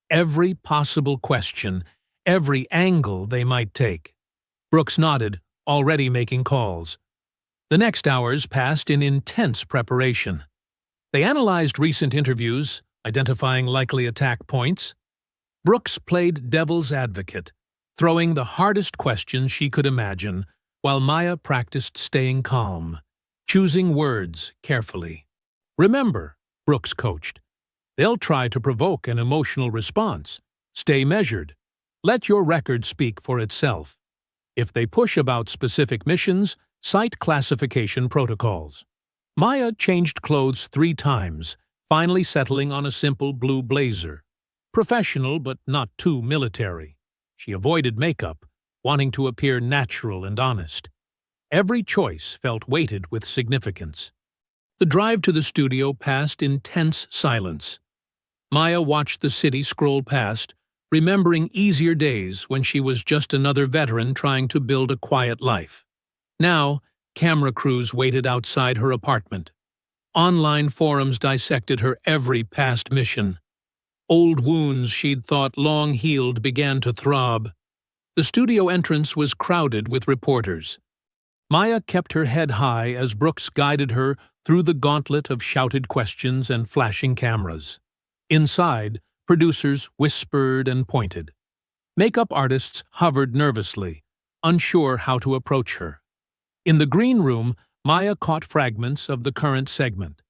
Every possible question, every angle they might take. Brooks nodded, already making calls. The next hours passed in intense preparation. They analyzed recent interviews, identifying likely attack points. Brooks played devil's advocate, throwing the hardest questions she could imagine, while Maya practiced staying calm, choosing words carefully. Remember, Brooks coached, they'll try to provoke an emotional response. Stay measured. Let your record speak for itself. If they push about specific missions, cite classification protocols. Maya changed clothes 3 times, finally settling on a simple blue blazer. Professional but not too military. She avoided makeup, wanting to appear natural and honest. Every choice felt weighted with significance. The drive to the studio passed in tense silence. Maya watched the city scroll past, remembering easier days when she was just another veteran trying to build a quiet life. Now, camera crews waited outside her apartment. Online forums dissected her every past mission. Old wounds she'd thought long healed began to throb. The studio entrance was crowded with reporters. Maya kept her head high as Brooks guided her through the gauntlet of shouted questions and flashing cameras. Inside, producers whispered and pointed. Makeup artists hovered nervously, unsure how to approach her. In the green room, Maya caught fragments of the current segment.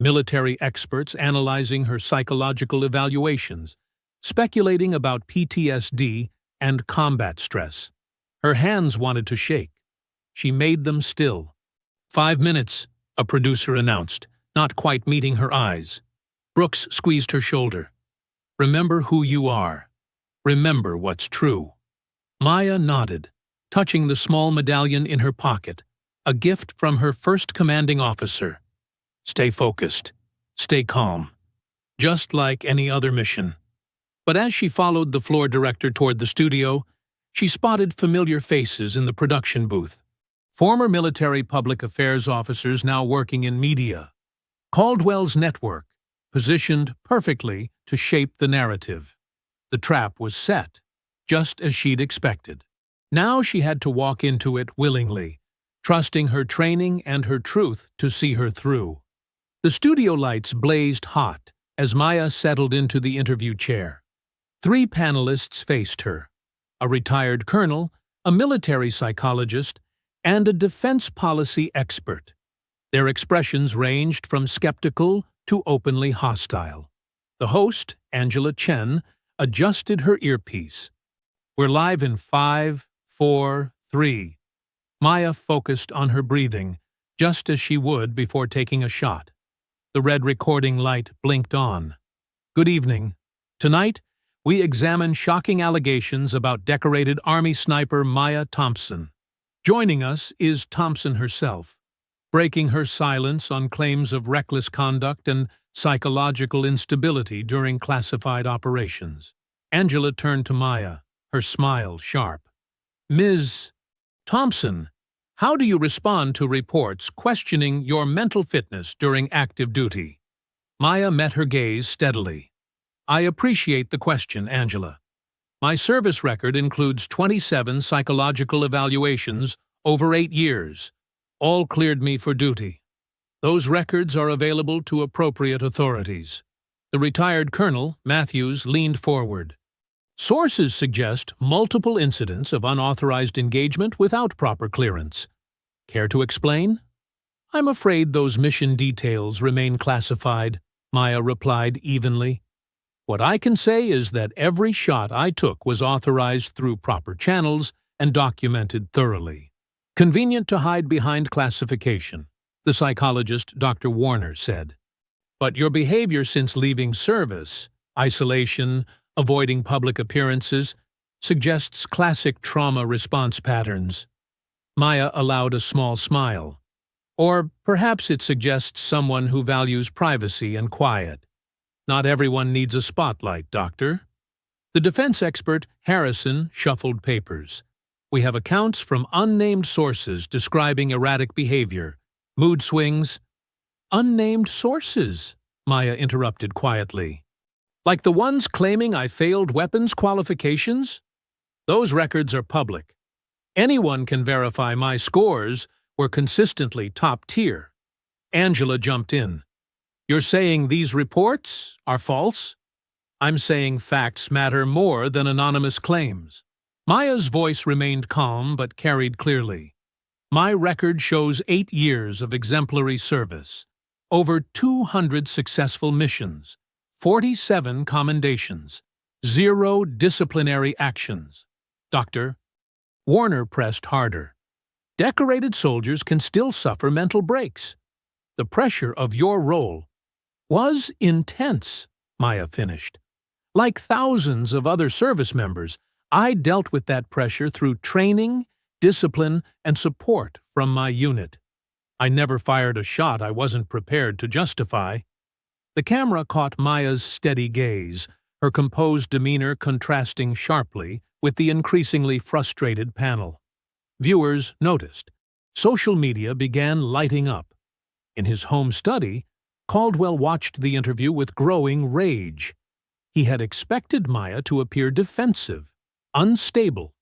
Military experts analyzing her psychological evaluations, speculating about PTSD and combat stress. Her hands wanted to shake. She made them still. 5 minutes, a producer announced, not quite meeting her eyes. Brooks squeezed her shoulder. Remember who you are. Remember what's true. Maya nodded, touching the small medallion in her pocket, a gift from her first commanding officer. Stay focused. Stay calm. Just like any other mission. But as she followed the floor director toward the studio, she spotted familiar faces in the production booth. Former military public affairs officers now working in media. Caldwell's network, positioned perfectly to shape the narrative. The trap was set, just as she'd expected. Now she had to walk into it willingly, trusting her training and her truth to see her through. The studio lights blazed hot as Maya settled into the interview chair. 3 panelists faced her: a retired colonel, a military psychologist, and a defense policy expert. Their expressions ranged from skeptical to openly hostile. The host, Angela Chen, adjusted her earpiece. We're live in 5, 4, 3. Maya focused on her breathing, just as she would before taking a shot. The red recording light blinked on. Good evening. Tonight, we examine shocking allegations about decorated Army sniper Maya Thompson. Joining us is Thompson herself, breaking her silence on claims of reckless conduct and psychological instability during classified operations. Angela turned to Maya, her smile sharp. Ms. Thompson, how do you respond to reports questioning your mental fitness during active duty? Maya met her gaze steadily. I appreciate the question, Angela. My service record includes 27 psychological evaluations over 8 years. All cleared me for duty. Those records are available to appropriate authorities. The retired colonel, Matthews, leaned forward. Sources suggest multiple incidents of unauthorized engagement without proper clearance. Care to explain? I'm afraid those mission details remain classified, Maya replied evenly. What I can say is that every shot I took was authorized through proper channels and documented thoroughly. Convenient to hide behind classification, the psychologist Dr. Warner said. But your behavior since leaving service, isolation, avoiding public appearances, suggests classic trauma response patterns. Maya allowed a small smile. Or perhaps it suggests someone who values privacy and quiet. Not everyone needs a spotlight, Doctor. The defense expert, Harrison, shuffled papers. We have accounts from unnamed sources describing erratic behavior, mood swings. Unnamed sources, Maya interrupted quietly. Like the ones claiming I failed weapons qualifications? Those records are public. Anyone can verify my scores were consistently top tier. Angela jumped in. You're saying these reports are false? I'm saying facts matter more than anonymous claims. Maya's voice remained calm but carried clearly. My record shows 8 years of exemplary service, over 200 successful missions, 47 commendations, 0 disciplinary actions. Doctor, Warner pressed harder. Decorated soldiers can still suffer mental breaks. The pressure of your role was intense, Maya finished. Like thousands of other service members, I dealt with that pressure through training, discipline, and support from my unit. I never fired a shot I wasn't prepared to justify. The camera caught Maya's steady gaze, her composed demeanor contrasting sharply with the increasingly frustrated panel. Viewers noticed. Social media began lighting up. In his home study, Caldwell watched the interview with growing rage. He had expected Maya to appear defensive, unstable.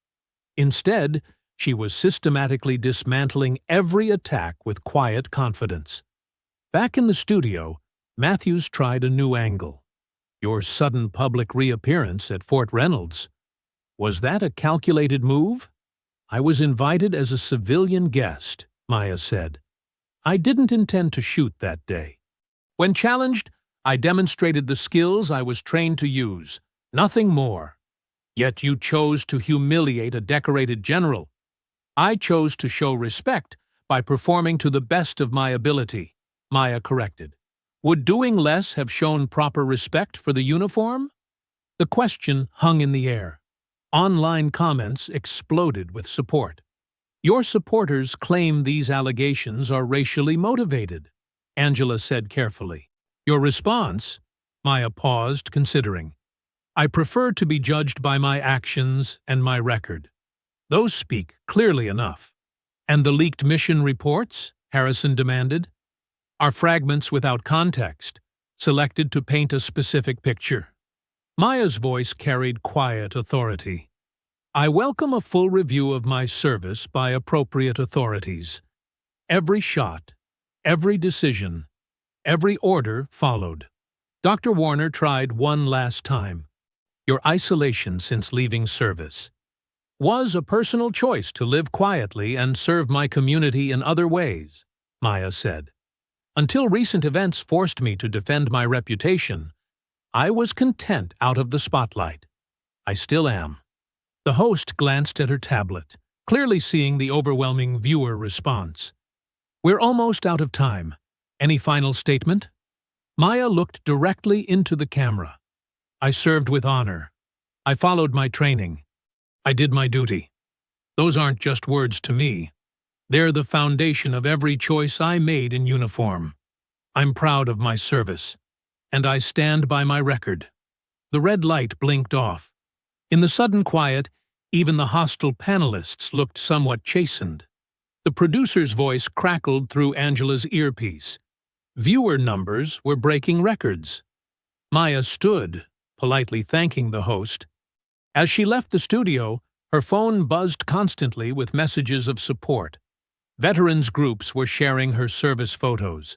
Instead, she was systematically dismantling every attack with quiet confidence. Back in the studio, Matthews tried a new angle. Your sudden public reappearance at Fort Reynolds. Was that a calculated move? I was invited as a civilian guest, Maya said. I didn't intend to shoot that day. When challenged, I demonstrated the skills I was trained to use, nothing more. Yet you chose to humiliate a decorated general. I chose to show respect by performing to the best of my ability, Maya corrected. Would doing less have shown proper respect for the uniform? The question hung in the air. Online comments exploded with support. Your supporters claim these allegations are racially motivated, Angela said carefully. Your response? Maya paused, considering. I prefer to be judged by my actions and my record. Those speak clearly enough. And the leaked mission reports? Harrison demanded. Are fragments without context, selected to paint a specific picture. Maya's voice carried quiet authority. I welcome a full review of my service by appropriate authorities. Every shot, every decision, every order followed. Dr. Warner tried one last time. Your isolation since leaving service was a personal choice to live quietly and serve my community in other ways, Maya said. Until recent events forced me to defend my reputation, I was content out of the spotlight. I still am. The host glanced at her tablet, clearly seeing the overwhelming viewer response. We're almost out of time. Any final statement? Maya looked directly into the camera. I served with honor. I followed my training. I did my duty. Those aren't just words to me. They're the foundation of every choice I made in uniform. I'm proud of my service, and I stand by my record. The red light blinked off. In the sudden quiet, even the hostile panelists looked somewhat chastened. The producer's voice crackled through Angela's earpiece. Viewer numbers were breaking records. Maya stood, politely thanking the host. As she left the studio, her phone buzzed constantly with messages of support. Veterans groups were sharing her service photos.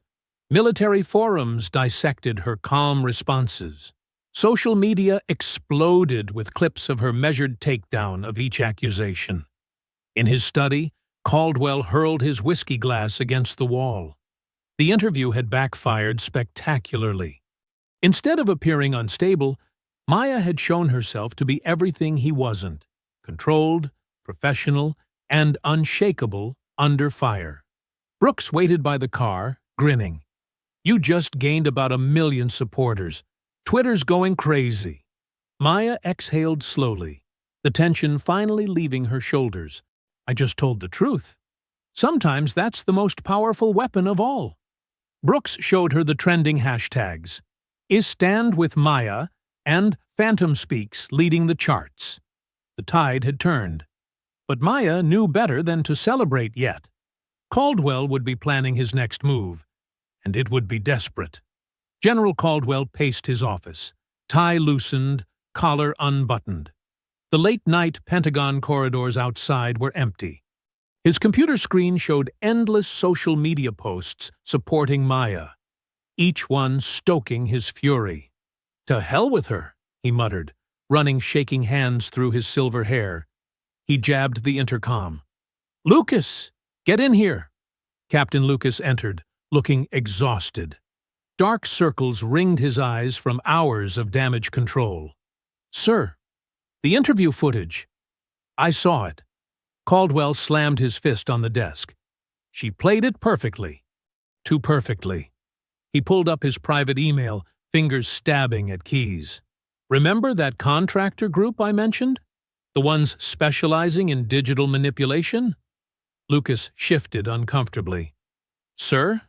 Military forums dissected her calm responses. Social media exploded with clips of her measured takedown of each accusation. In his study, Caldwell hurled his whiskey glass against the wall. The interview had backfired spectacularly. Instead of appearing unstable, Maya had shown herself to be everything he wasn't: controlled, professional, and unshakable under fire. Brooks waited by the car, grinning. You just gained about 1 million supporters. Twitter's going crazy. Maya exhaled slowly, the tension finally leaving her shoulders. I just told the truth. Sometimes that's the most powerful weapon of all. Brooks showed her the trending hashtags. Is Stand with Maya and Phantom Speaks leading the charts. The tide had turned. But Maya knew better than to celebrate yet. Caldwell would be planning his next move, and it would be desperate. General Caldwell paced his office, tie loosened, collar unbuttoned. The late-night Pentagon corridors outside were empty. His computer screen showed endless social media posts supporting Maya, each one stoking his fury. To hell with her, he muttered, running shaking hands through his silver hair. He jabbed the intercom. Lucas, get in here. Captain Lucas entered, looking exhausted. Dark circles ringed his eyes from hours of damage control. Sir, the interview footage. I saw it. Caldwell slammed his fist on the desk. She played it perfectly. Too perfectly. He pulled up his private email, fingers stabbing at keys. Remember that contractor group I mentioned? The ones specializing in digital manipulation? Lucas shifted uncomfortably. Sir,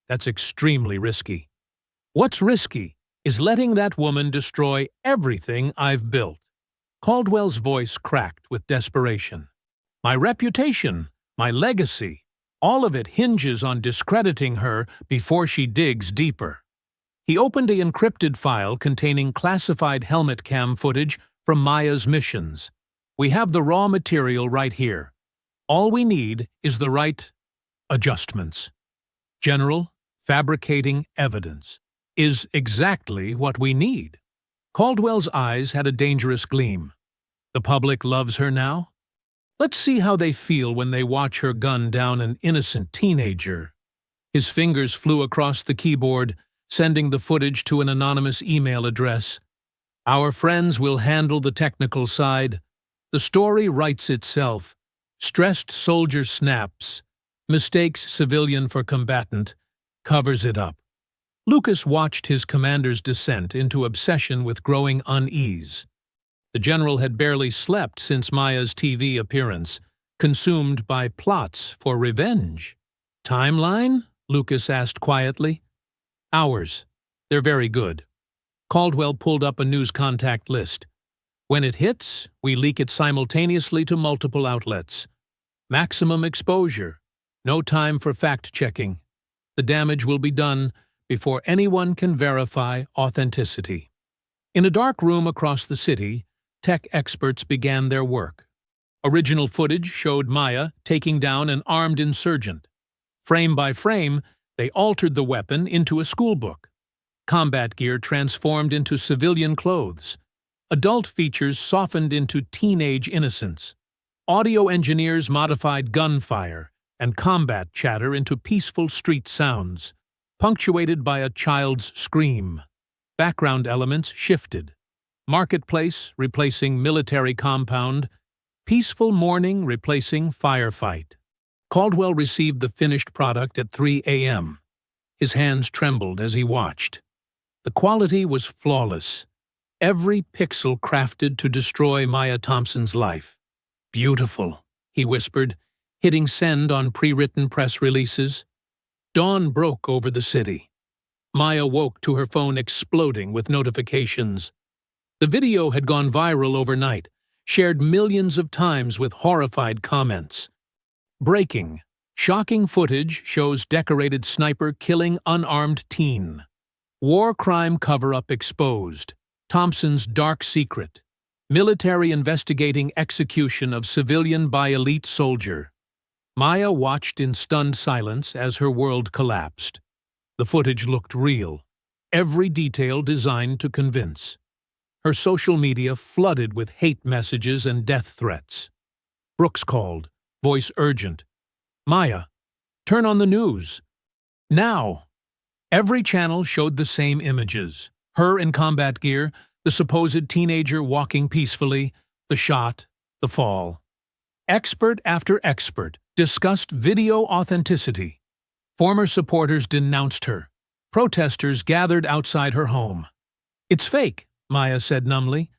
that's extremely risky. What's risky is letting that woman destroy everything I've built. Caldwell's voice cracked with desperation. My reputation, my legacy, all of it hinges on discrediting her before she digs deeper. He opened an encrypted file containing classified helmet cam footage from Maya's missions. We have the raw material right here. All we need is the right adjustments. General, fabricating evidence is exactly what we need. Caldwell's eyes had a dangerous gleam. The public loves her now? Let's see how they feel when they watch her gun down an innocent teenager. His fingers flew across the keyboard, sending the footage to an anonymous email address. Our friends will handle the technical side. The story writes itself. Stressed soldier snaps, mistakes civilian for combatant, covers it up. Lucas watched his commander's descent into obsession with growing unease. The general had barely slept since Maya's TV appearance, consumed by plots for revenge. Timeline? Lucas asked quietly. Hours. They're very good. Caldwell pulled up a news contact list. When it hits, we leak it simultaneously to multiple outlets. Maximum exposure. No time for fact-checking. The damage will be done before anyone can verify authenticity. In a dark room across the city, tech experts began their work. Original footage showed Maya taking down an armed insurgent. Frame by frame, they altered the weapon into a schoolbook. Combat gear transformed into civilian clothes. Adult features softened into teenage innocence. Audio engineers modified gunfire and combat chatter into peaceful street sounds, punctuated by a child's scream. Background elements shifted. Marketplace replacing military compound, peaceful morning replacing firefight. Caldwell received the finished product at 3 a.m. His hands trembled as he watched. The quality was flawless. Every pixel crafted to destroy Maya Thompson's life. Beautiful, he whispered, hitting send on pre-written press releases. Dawn broke over the city. Maya woke to her phone exploding with notifications. The video had gone viral overnight, shared millions of times with horrified comments. Breaking. Shocking footage shows decorated sniper killing unarmed teen. War crime cover-up exposed. Thompson's dark secret. Military investigating execution of civilian by elite soldier. Maya watched in stunned silence as her world collapsed. The footage looked real, every detail designed to convince. Her social media flooded with hate messages and death threats. Brooks called, voice urgent. Maya, turn on the news. Now! Every channel showed the same images. Her in combat gear, the supposed teenager walking peacefully, the shot, the fall. Expert after expert discussed video authenticity. Former supporters denounced her. Protesters gathered outside her home. It's fake, Maya said numbly.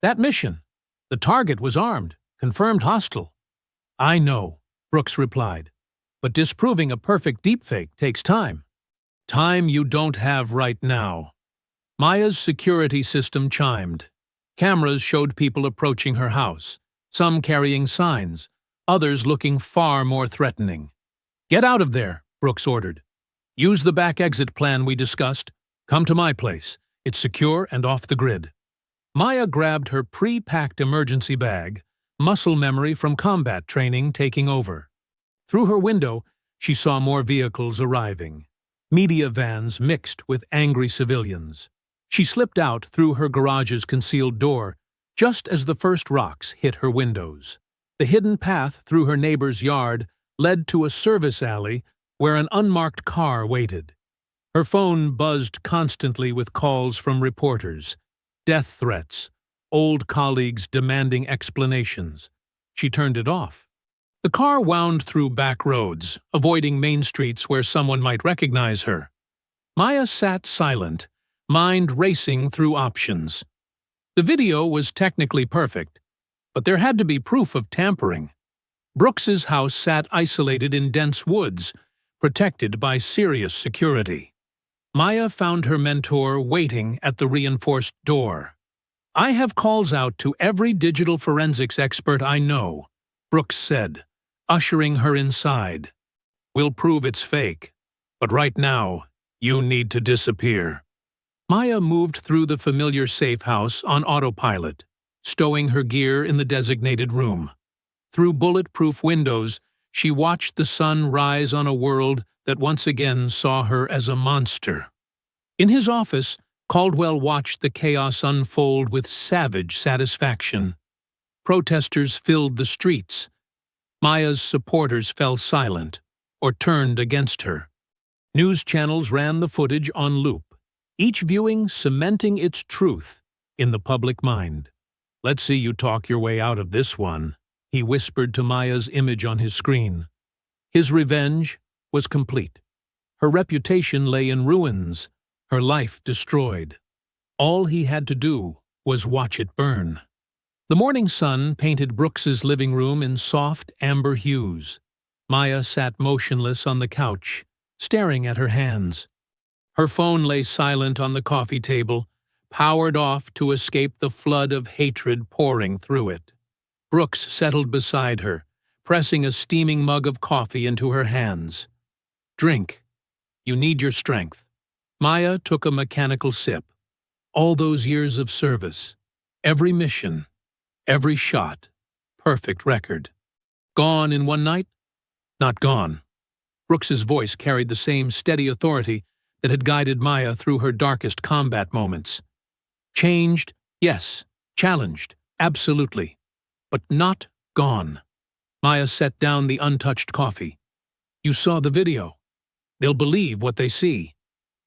That mission. The target was armed, confirmed hostile. I know, Brooks replied. But disproving a perfect deepfake takes time. Time you don't have right now. Maya's security system chimed. Cameras showed people approaching her house, some carrying signs, others looking far more threatening. Get out of there, Brooks ordered. Use the back exit plan we discussed. Come to my place. It's secure and off the grid. Maya grabbed her pre-packed emergency bag, muscle memory from combat training taking over. Through her window, she saw more vehicles arriving. Media vans mixed with angry civilians. She slipped out through her garage's concealed door, just as the first rocks hit her windows. The hidden path through her neighbor's yard led to a service alley where an unmarked car waited. Her phone buzzed constantly with calls from reporters, death threats, old colleagues demanding explanations. She turned it off. The car wound through back roads, avoiding main streets where someone might recognize her. Maya sat silent, mind racing through options. The video was technically perfect, but there had to be proof of tampering. Brooks's house sat isolated in dense woods, protected by serious security. Maya found her mentor waiting at the reinforced door. I have calls out to every digital forensics expert I know, Brooks said, ushering her inside. We'll prove it's fake, but right now, you need to disappear. Maya moved through the familiar safe house on autopilot, stowing her gear in the designated room. Through bulletproof windows, she watched the sun rise on a world that once again saw her as a monster. In his office, Caldwell watched the chaos unfold with savage satisfaction. Protesters filled the streets. Maya's supporters fell silent or turned against her. News channels ran the footage on loop, each viewing cementing its truth in the public mind. "Let's see you talk your way out of this one," he whispered to Maya's image on his screen. His revenge was complete. Her reputation lay in ruins, her life destroyed. All he had to do was watch it burn. The morning sun painted Brooks's living room in soft amber hues. Maya sat motionless on the couch, staring at her hands. Her phone lay silent on the coffee table, powered off to escape the flood of hatred pouring through it. Brooks settled beside her, pressing a steaming mug of coffee into her hands. "Drink. You need your strength." Maya took a mechanical sip. All those years of service, every mission, every shot, perfect record. Gone in one night? Not gone. Brooks's voice carried the same steady authority that had guided Maya through her darkest combat moments. Changed, yes. Challenged, absolutely. But not gone. Maya set down the untouched coffee. "You saw the video. They'll believe what they see.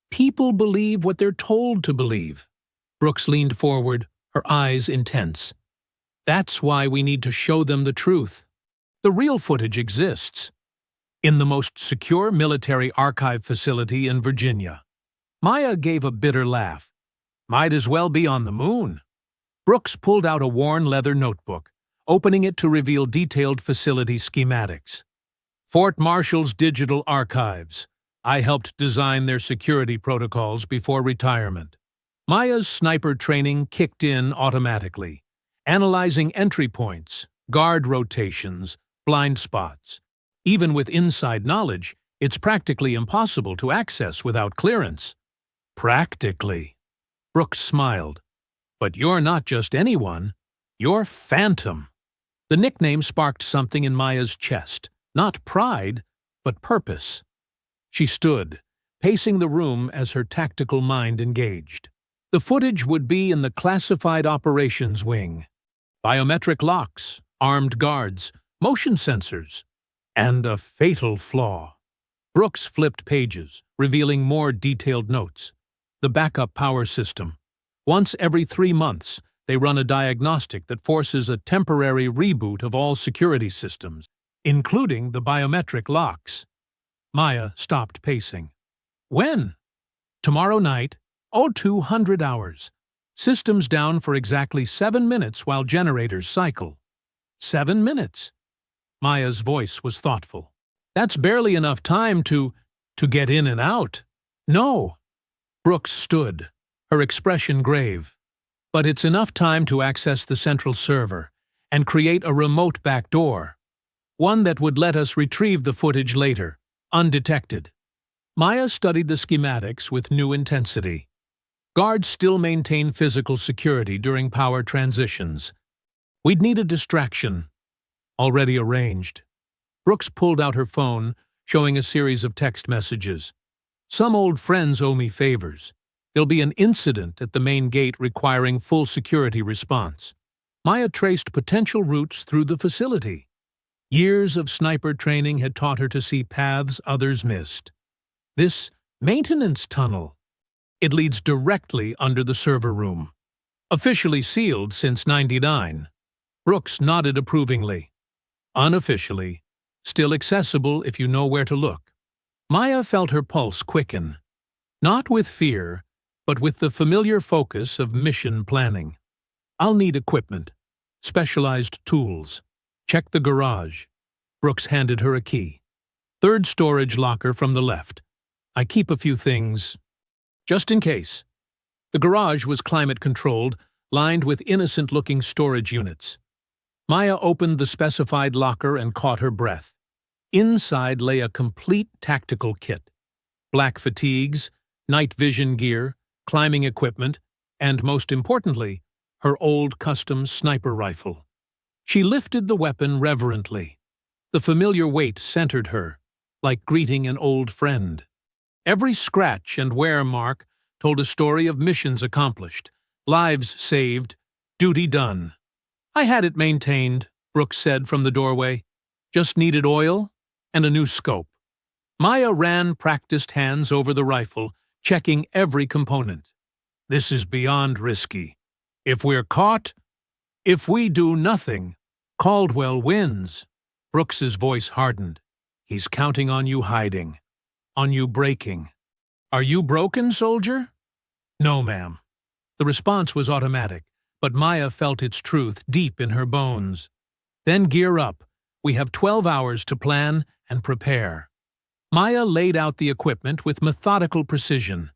People believe what they're told to believe." Brooks leaned forward, her eyes intense. "That's why we need to show them the truth. The real footage exists. In the most secure military archive facility in Virginia." Maya gave a bitter laugh. "Might as well be on the moon." Brooks pulled out a worn leather notebook, opening it to reveal detailed facility schematics. "Fort Marshall's Digital Archives. I helped design their security protocols before retirement." Maya's sniper training kicked in automatically, analyzing entry points, guard rotations, blind spots. Even with inside knowledge, it's practically impossible to access without clearance. Practically. Brooks smiled. "But you're not just anyone. You're Phantom." The nickname sparked something in Maya's chest. Not pride, but purpose. She stood, pacing the room as her tactical mind engaged. The footage would be in the classified operations wing. Biometric locks, armed guards, motion sensors, and a fatal flaw. Brooks flipped pages, revealing more detailed notes. The backup power system. Once every 3 months, they run a diagnostic that forces a temporary reboot of all security systems, including the biometric locks. Maya stopped pacing. "When?" "Tomorrow night, 0200 hours. Systems down for exactly 7 minutes while generators cycle." 7 minutes? Maya's voice was thoughtful. "That's barely enough time to get in and out." "No." Brooks stood, her expression grave. "But it's enough time to access the central server and create a remote backdoor. One that would let us retrieve the footage later, undetected." Maya studied the schematics with new intensity. Guards still maintain physical security during power transitions. "We'd need a distraction." "Already arranged." Brooks pulled out her phone, showing a series of text messages. "Some old friends owe me favors. There'll be an incident at the main gate requiring full security response." Maya traced potential routes through the facility. Years of sniper training had taught her to see paths others missed. This maintenance tunnel. It leads directly under the server room. Officially sealed since '99. Brooks nodded approvingly. Unofficially, still accessible if you know where to look. Maya felt her pulse quicken. Not with fear, but with the familiar focus of mission planning. "I'll need equipment. Specialized tools. Check the garage." Brooks handed her a key. "Third storage locker from the left. I keep a few things, just in case." The garage was climate-controlled, lined with innocent-looking storage units. Maya opened the specified locker and caught her breath. Inside lay a complete tactical kit. Black fatigues, night vision gear, climbing equipment, and, most importantly, her old custom sniper rifle. She lifted the weapon reverently. The familiar weight centered her, like greeting an old friend. Every scratch and wear mark told a story of missions accomplished, lives saved, duty done. "I had it maintained," Brooks said from the doorway. "Just needed oil and a new scope." Maya ran practiced hands over the rifle, checking every component. "This is beyond risky. If we're caught, if we do nothing, Caldwell wins." Brooks's voice hardened. "He's counting on you hiding, on you breaking." "Are you broken, soldier?" "No, ma'am." The response was automatic, but Maya felt its truth deep in her bones. "Then gear up. We have 12 hours to plan and prepare." Maya laid out the equipment with methodical precision,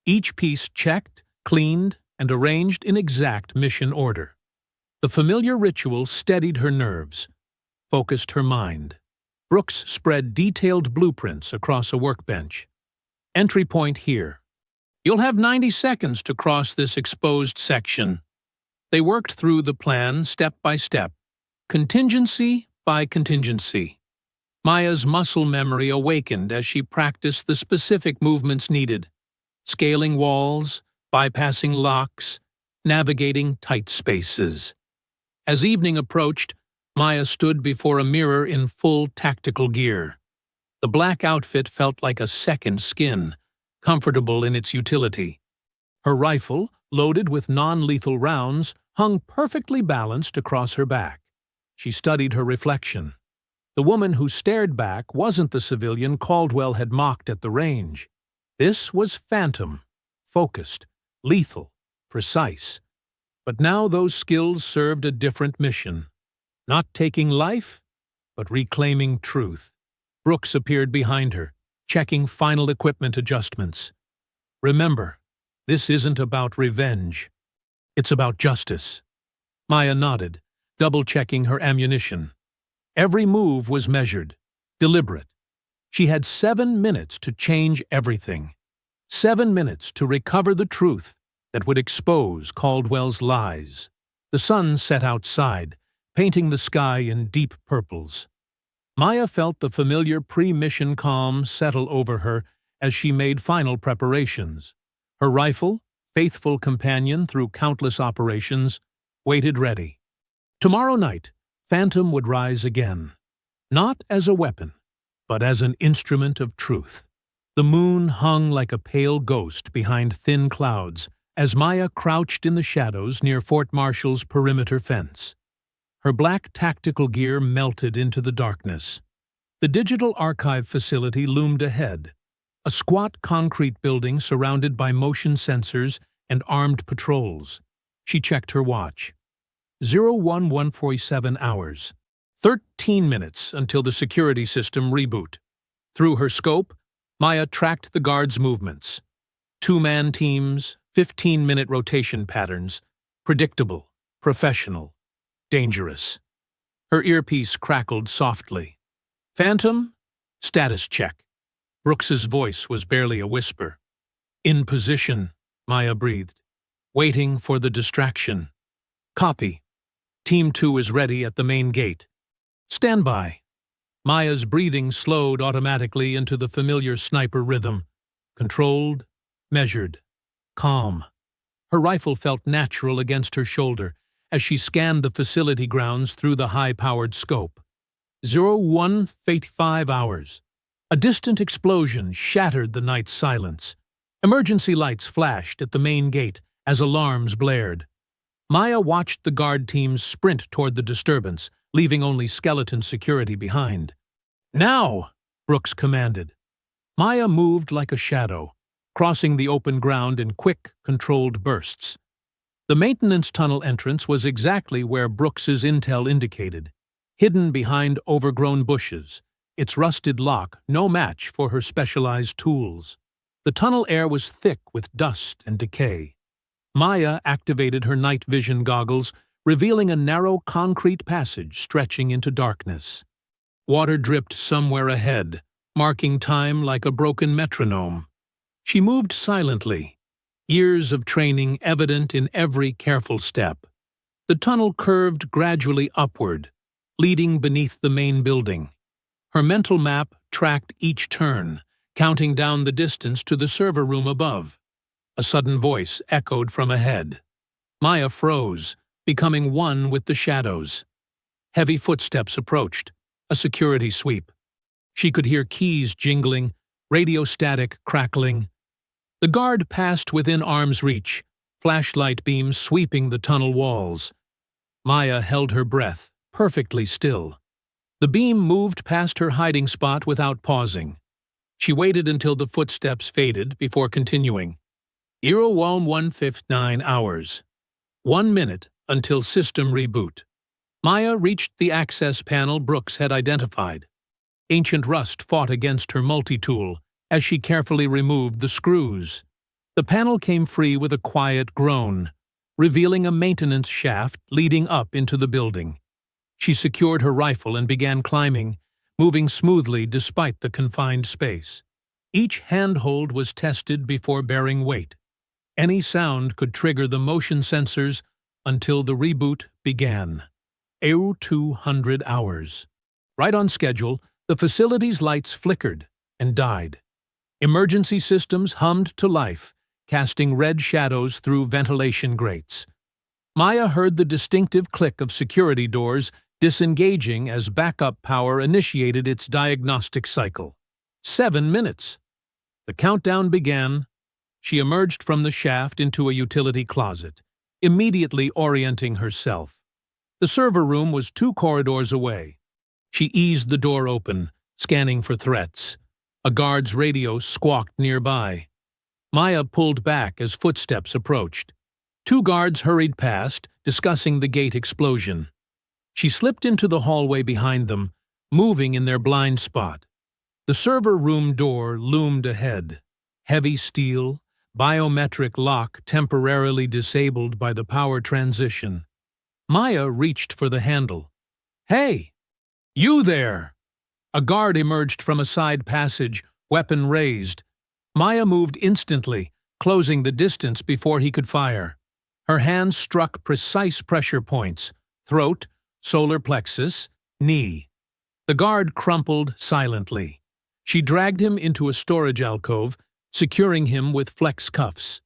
each piece checked, cleaned, and arranged in exact mission order. The familiar ritual steadied her nerves, focused her mind. Brooks spread detailed blueprints across a workbench. "Entry point here. You'll have 90 seconds to cross this exposed section." They worked through the plan step by step, contingency by contingency. Maya's muscle memory awakened as she practiced the specific movements needed, scaling walls, bypassing locks, navigating tight spaces. As evening approached, Maya stood before a mirror in full tactical gear. The black outfit felt like a second skin, comfortable in its utility. Her rifle, loaded with non-lethal rounds, hung perfectly balanced across her back. She studied her reflection. The woman who stared back wasn't the civilian Caldwell had mocked at the range. This was Phantom, focused, lethal, precise. But now those skills served a different mission. Not taking life, but reclaiming truth. Brooks appeared behind her, checking final equipment adjustments. "Remember, this isn't about revenge. It's about justice." Maya nodded, double-checking her ammunition. Every move was measured, deliberate. She had 7 minutes to change everything. 7 minutes to recover the truth that would expose Caldwell's lies. The sun set outside, painting the sky in deep purples. Maya felt the familiar pre-mission calm settle over her as she made final preparations. Her rifle, faithful companion through countless operations, waited ready. Tomorrow night, Phantom would rise again, not as a weapon, but as an instrument of truth. The moon hung like a pale ghost behind thin clouds as Maya crouched in the shadows near Fort Marshall's perimeter fence. Her black tactical gear melted into the darkness. The digital archive facility loomed ahead, a squat concrete building surrounded by motion sensors and armed patrols. She checked her watch. 01147 hours. 13 minutes until the security system reboot. Through her scope, Maya tracked the guards' movements. 2-man teams, 15-minute rotation patterns. Predictable, professional, dangerous. Her earpiece crackled softly. "Phantom, status check." Brooks's voice was barely a whisper. "In position," Maya breathed, waiting for the distraction. "Copy. Team 2 is ready at the main gate. Stand by." Maya's breathing slowed automatically into the familiar sniper rhythm. Controlled, measured, calm. Her rifle felt natural against her shoulder as she scanned the facility grounds through the high-powered scope. 01:55 hours. A distant explosion shattered the night's silence. Emergency lights flashed at the main gate as alarms blared. Maya watched the guard teams sprint toward the disturbance, leaving only skeleton security behind. "Now!" Brooks commanded. Maya moved like a shadow, crossing the open ground in quick, controlled bursts. The maintenance tunnel entrance was exactly where Brooks's intel indicated, hidden behind overgrown bushes, its rusted lock no match for her specialized tools. The tunnel air was thick with dust and decay. Maya activated her night vision goggles, revealing a narrow concrete passage stretching into darkness. Water dripped somewhere ahead, marking time like a broken metronome. She moved silently, years of training evident in every careful step. The tunnel curved gradually upward, leading beneath the main building. Her mental map tracked each turn, counting down the distance to the server room above. A sudden voice echoed from ahead. Maya froze, becoming one with the shadows. Heavy footsteps approached, a security sweep. She could hear keys jingling, radio static crackling. The guard passed within arm's reach, flashlight beams sweeping the tunnel walls. Maya held her breath, perfectly still. The beam moved past her hiding spot without pausing. She waited until the footsteps faded before continuing. 01:59 hours. 1 minute until system reboot. Maya reached the access panel Brooks had identified. Ancient rust fought against her multi-tool as she carefully removed the screws. The panel came free with a quiet groan, revealing a maintenance shaft leading up into the building. She secured her rifle and began climbing, moving smoothly despite the confined space. Each handhold was tested before bearing weight. Any sound could trigger the motion sensors until the reboot began. 200 hours. Right on schedule, the facility's lights flickered and died. Emergency systems hummed to life, casting red shadows through ventilation grates. Maya heard the distinctive click of security doors disengaging as backup power initiated its diagnostic cycle. 7 minutes. The countdown began. She emerged from the shaft into a utility closet, immediately orienting herself. The server room was 2 corridors away. She eased the door open, scanning for threats. A guard's radio squawked nearby. Maya pulled back as footsteps approached. 2 guards hurried past, discussing the gate explosion. She slipped into the hallway behind them, moving in their blind spot. The server room door loomed ahead. Heavy steel, biometric lock temporarily disabled by the power transition. Maya reached for the handle. "Hey! You there!" A guard emerged from a side passage, weapon raised. Maya moved instantly, closing the distance before he could fire. Her hands struck precise pressure points: throat, solar plexus, knee. The guard crumpled silently. She dragged him into a storage alcove, securing him with flex cuffs.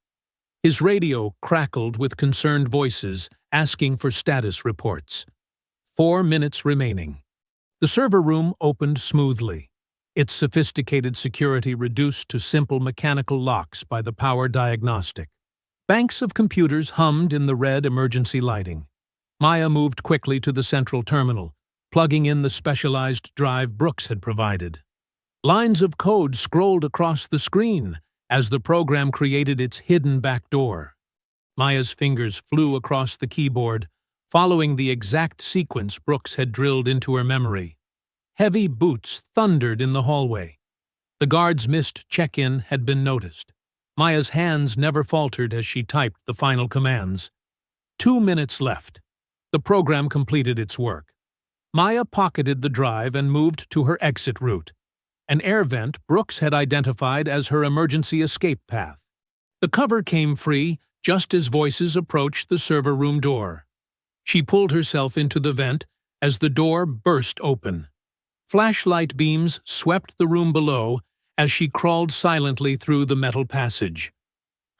His radio crackled with concerned voices, asking for status reports. 4 minutes remaining. The server room opened smoothly, its sophisticated security reduced to simple mechanical locks by the power diagnostic. Banks of computers hummed in the red emergency lighting. Maya moved quickly to the central terminal, plugging in the specialized drive Brooks had provided. Lines of code scrolled across the screen as the program created its hidden backdoor. Maya's fingers flew across the keyboard, following the exact sequence Brooks had drilled into her memory. Heavy boots thundered in the hallway. The guard's missed check-in had been noticed. Maya's hands never faltered as she typed the final commands. 2 minutes left. The program completed its work. Maya pocketed the drive and moved to her exit route, an air vent Brooks had identified as her emergency escape path. The cover came free just as voices approached the server room door. She pulled herself into the vent as the door burst open. Flashlight beams swept the room below as she crawled silently through the metal passage.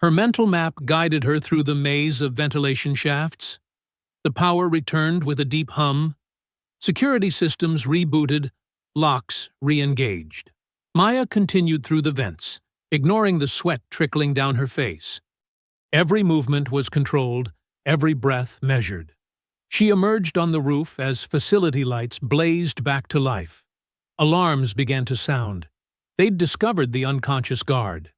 Her mental map guided her through the maze of ventilation shafts. The power returned with a deep hum. Security systems rebooted, locks re-engaged. Maya continued through the vents, ignoring the sweat trickling down her face. Every movement was controlled, every breath measured. She emerged on the roof as facility lights blazed back to life. Alarms began to sound. They'd discovered the unconscious guard.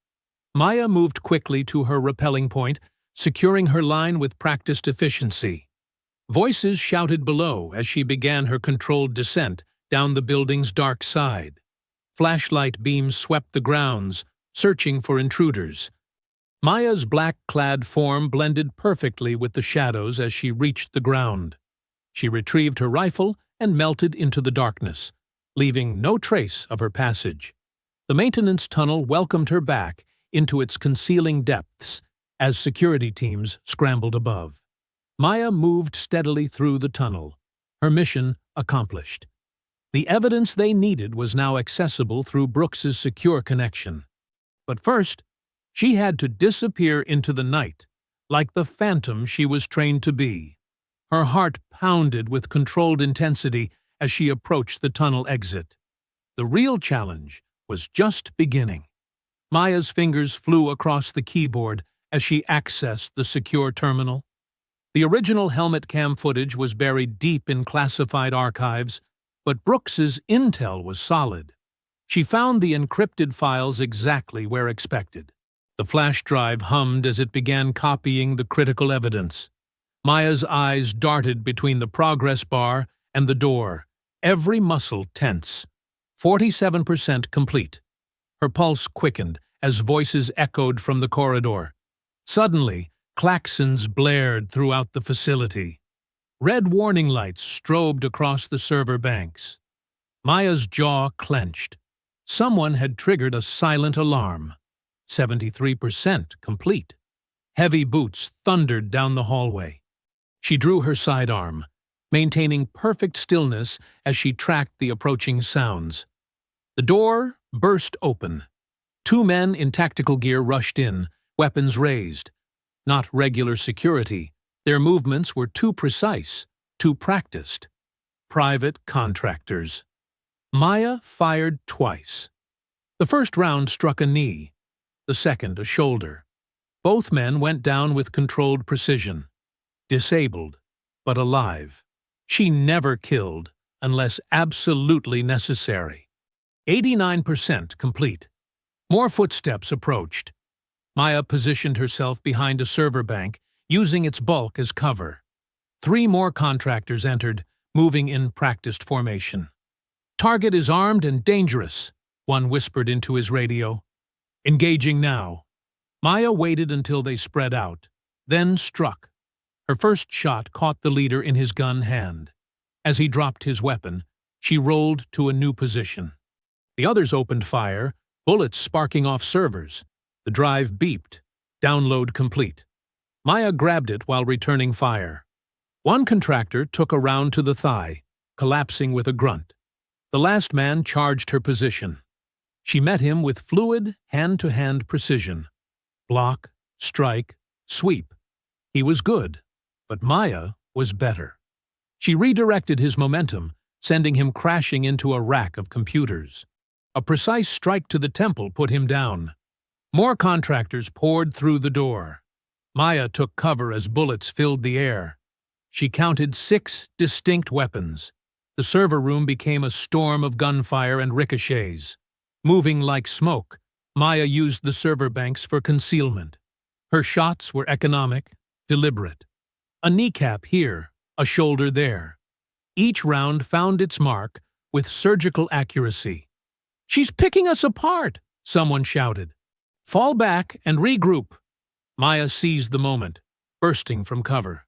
Maya moved quickly to her rappelling point, securing her line with practiced efficiency. Voices shouted below as she began her controlled descent down the building's dark side. Flashlight beams swept the grounds, searching for intruders. Maya's black-clad form blended perfectly with the shadows as she reached the ground. She retrieved her rifle and melted into the darkness, leaving no trace of her passage. The maintenance tunnel welcomed her back into its concealing depths, as security teams scrambled above. Maya moved steadily through the tunnel, her mission accomplished. The evidence they needed was now accessible through Brooks's secure connection. But first, she had to disappear into the night, like the phantom she was trained to be. Her heart pounded with controlled intensity as she approached the tunnel exit. The real challenge was just beginning. Maya's fingers flew across the keyboard as she accessed the secure terminal. The original helmet cam footage was buried deep in classified archives, but Brooks's intel was solid. She found the encrypted files exactly where expected. The flash drive hummed as it began copying the critical evidence. Maya's eyes darted between the progress bar and the door, every muscle tense. 47% complete. Her pulse quickened as voices echoed from the corridor. Suddenly, klaxons blared throughout the facility. Red warning lights strobed across the server banks. Maya's jaw clenched. Someone had triggered a silent alarm. 73% complete. Heavy boots thundered down the hallway. She drew her sidearm, maintaining perfect stillness as she tracked the approaching sounds. The door burst open. Two men in tactical gear rushed in, weapons raised. Not regular security. Their movements were too precise, too practiced. Private contractors. Maya fired twice. The first round struck a knee, the second a shoulder. Both men went down with controlled precision. Disabled, but alive. She never killed unless absolutely necessary. 89% complete. More footsteps approached. Maya positioned herself behind a server bank, using its bulk as cover. 3 more contractors entered, moving in practiced formation. "Target is armed and dangerous," one whispered into his radio. "Engaging now." Maya waited until they spread out, then struck. Her first shot caught the leader in his gun hand. As he dropped his weapon, she rolled to a new position. The others opened fire, bullets sparking off servers. The drive beeped. Download complete. Maya grabbed it while returning fire. One contractor took a round to the thigh, collapsing with a grunt. The last man charged her position. She met him with fluid, hand-to-hand precision. Block, strike, sweep. He was good, but Maya was better. She redirected his momentum, sending him crashing into a rack of computers. A precise strike to the temple put him down. More contractors poured through the door. Maya took cover as bullets filled the air. She counted 6 distinct weapons. The server room became a storm of gunfire and ricochets. Moving like smoke, Maya used the server banks for concealment. Her shots were economic, deliberate. A kneecap here, a shoulder there. Each round found its mark with surgical accuracy. "She's picking us apart," someone shouted. "Fall back and regroup." Maya seized the moment, bursting from cover.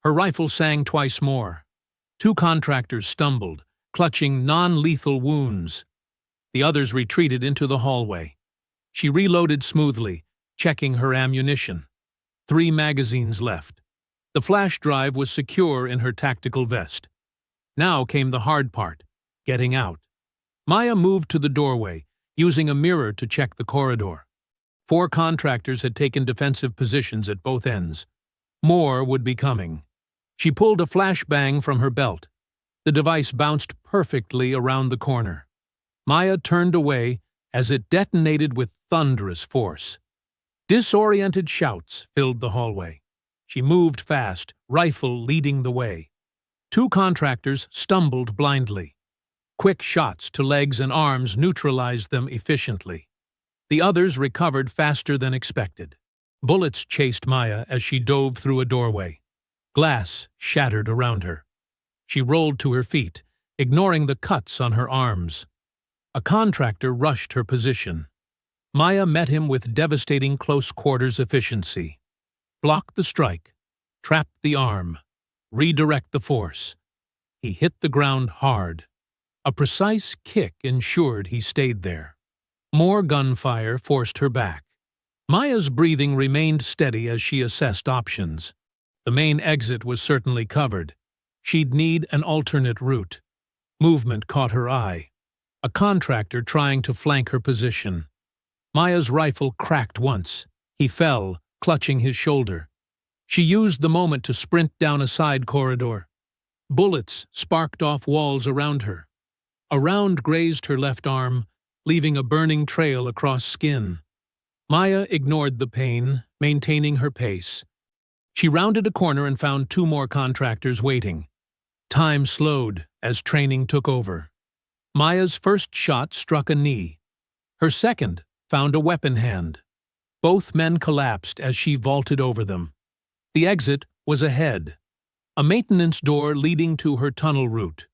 Her rifle sang twice more. 2 contractors stumbled, clutching non-lethal wounds. The others retreated into the hallway. She reloaded smoothly, checking her ammunition. 3 magazines left. The flash drive was secure in her tactical vest. Now came the hard part, getting out. Maya moved to the doorway, using a mirror to check the corridor. 4 contractors had taken defensive positions at both ends. More would be coming. She pulled a flashbang from her belt. The device bounced perfectly around the corner. Maya turned away as it detonated with thunderous force. Disoriented shouts filled the hallway. She moved fast, rifle leading the way. 2 contractors stumbled blindly. Quick shots to legs and arms neutralized them efficiently. The others recovered faster than expected. Bullets chased Maya as she dove through a doorway. Glass shattered around her. She rolled to her feet, ignoring the cuts on her arms. A contractor rushed her position. Maya met him with devastating close-quarters efficiency. Block the strike, trap the arm, redirect the force. He hit the ground hard. A precise kick ensured he stayed there. More gunfire forced her back. Maya's breathing remained steady as she assessed options. The main exit was certainly covered. She'd need an alternate route. Movement caught her eye. A contractor trying to flank her position. Maya's rifle cracked once. He fell, clutching his shoulder. She used the moment to sprint down a side corridor. Bullets sparked off walls around her. A round grazed her left arm, leaving a burning trail across skin. Maya ignored the pain, maintaining her pace. She rounded a corner and found two more contractors waiting. Time slowed as training took over. Maya's first shot struck a knee. Her second found a weapon hand. Both men collapsed as she vaulted over them. The exit was ahead, a maintenance door leading to her tunnel route.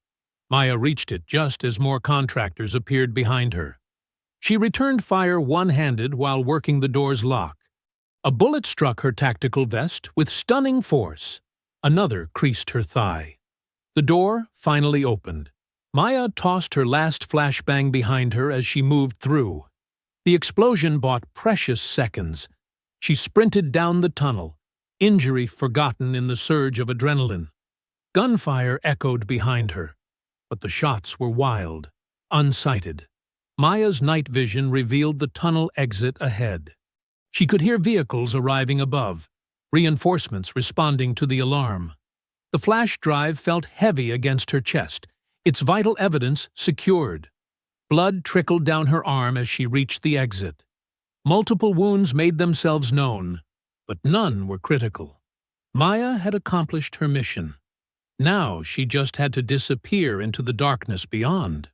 Maya reached it just as more contractors appeared behind her. She returned fire one-handed while working the door's lock. A bullet struck her tactical vest with stunning force. Another creased her thigh. The door finally opened. Maya tossed her last flashbang behind her as she moved through. The explosion bought precious seconds. She sprinted down the tunnel, injury forgotten in the surge of adrenaline. Gunfire echoed behind her, but the shots were wild, unsighted. Maya's night vision revealed the tunnel exit ahead. She could hear vehicles arriving above, reinforcements responding to the alarm. The flash drive felt heavy against her chest, its vital evidence secured. Blood trickled down her arm as she reached the exit. Multiple wounds made themselves known, but none were critical. Maya had accomplished her mission. Now she just had to disappear into the darkness beyond.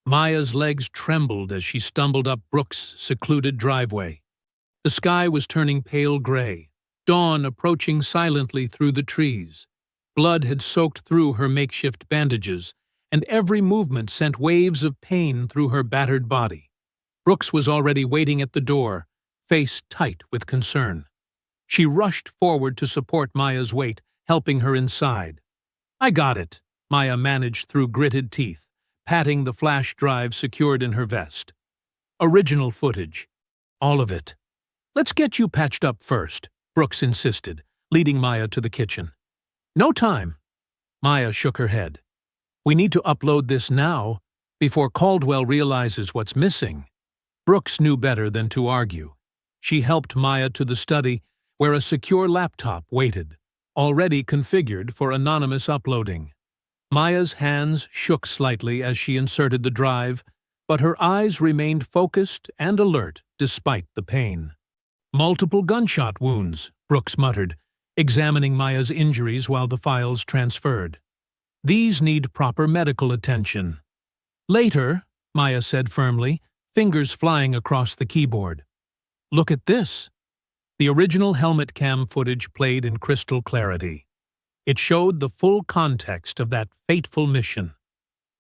Maya's legs trembled as she stumbled up Brooks' secluded driveway. The sky was turning pale gray, dawn approaching silently through the trees. Blood had soaked through her makeshift bandages, and every movement sent waves of pain through her battered body. Brooks was already waiting at the door, face tight with concern. She rushed forward to support Maya's weight, helping her inside. "I got it," Maya managed through gritted teeth, patting the flash drive secured in her vest. "Original footage. All of it." "Let's get you patched up first," Brooks insisted, leading Maya to the kitchen. "No time." Maya shook her head. "We need to upload this now, before Caldwell realizes what's missing." Brooks knew better than to argue. She helped Maya to the study, where a secure laptop waited, already configured for anonymous uploading. Maya's hands shook slightly as she inserted the drive, but her eyes remained focused and alert despite the pain. "Multiple gunshot wounds," Brooks muttered, examining Maya's injuries while the files transferred. "These need proper medical attention." "Later," Maya said firmly, fingers flying across the keyboard. "Look at this." The original helmet cam footage played in crystal clarity. It showed the full context of that fateful mission.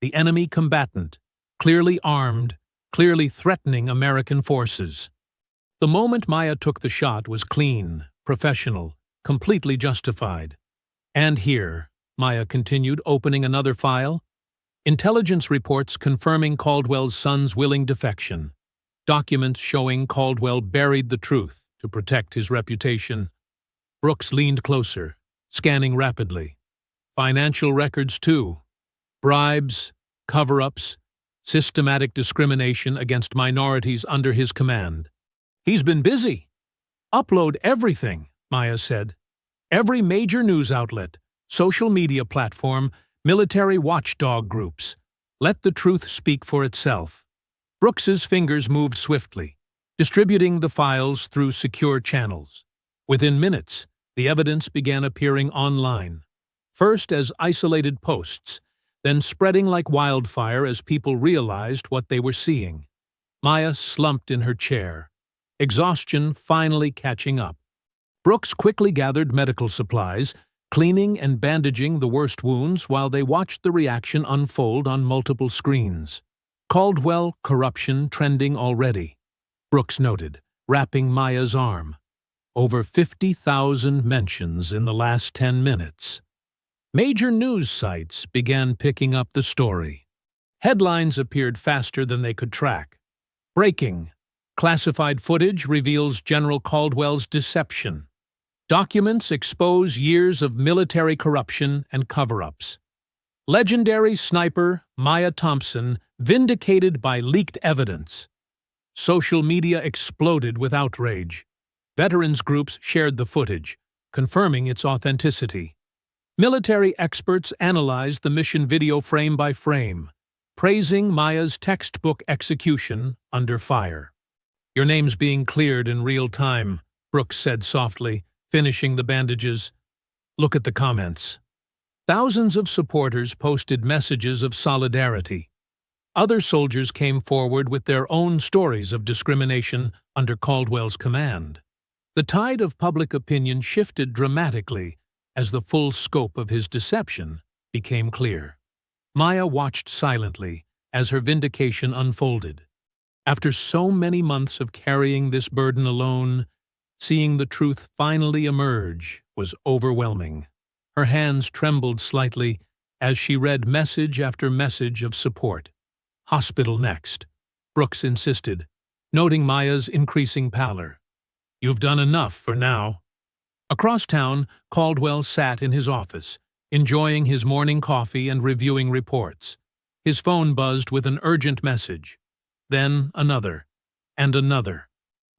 The enemy combatant, clearly armed, clearly threatening American forces. The moment Maya took the shot was clean, professional, completely justified. And here, Maya continued, opening another file. Intelligence reports confirming Caldwell's son's willing defection. Documents showing Caldwell buried the truth to protect his reputation. Brooks leaned closer, scanning rapidly. Financial records, too. Bribes, cover-ups, systematic discrimination against minorities under his command. "He's been busy." "Upload everything," Maya said. "Every major news outlet, social media platform, military watchdog groups. Let the truth speak for itself." Brooks's fingers moved swiftly, distributing the files through secure channels. Within minutes, the evidence began appearing online, first as isolated posts, then spreading like wildfire as people realized what they were seeing. Maya slumped in her chair, exhaustion finally catching up. Brooks quickly gathered medical supplies, cleaning and bandaging the worst wounds while they watched the reaction unfold on multiple screens. "Caldwell corruption trending already," Brooks noted, wrapping Maya's arm. "Over 50,000 mentions in the last 10 minutes. Major news sites began picking up the story. Headlines appeared faster than they could track. "Breaking: Classified footage reveals General Caldwell's deception. Documents expose years of military corruption and cover-ups. Legendary sniper Maya Thompson vindicated by leaked evidence. Social media exploded with outrage. Veterans groups shared the footage, confirming its authenticity. Military experts analyzed the mission video frame by frame, praising Maya's textbook execution under fire. "Your name's being cleared in real time," Brooks said softly, finishing the bandages. "Look at the comments." Thousands of supporters posted messages of solidarity. Other soldiers came forward with their own stories of discrimination under Caldwell's command. The tide of public opinion shifted dramatically as the full scope of his deception became clear. Maya watched silently as her vindication unfolded. After so many months of carrying this burden alone, seeing the truth finally emerge was overwhelming. Her hands trembled slightly as she read message after message of support. "Hospital next," Brooks insisted, noting Maya's increasing pallor. "You've done enough for now." Across town, Caldwell sat in his office, enjoying his morning coffee and reviewing reports. His phone buzzed with an urgent message. Then another, and another.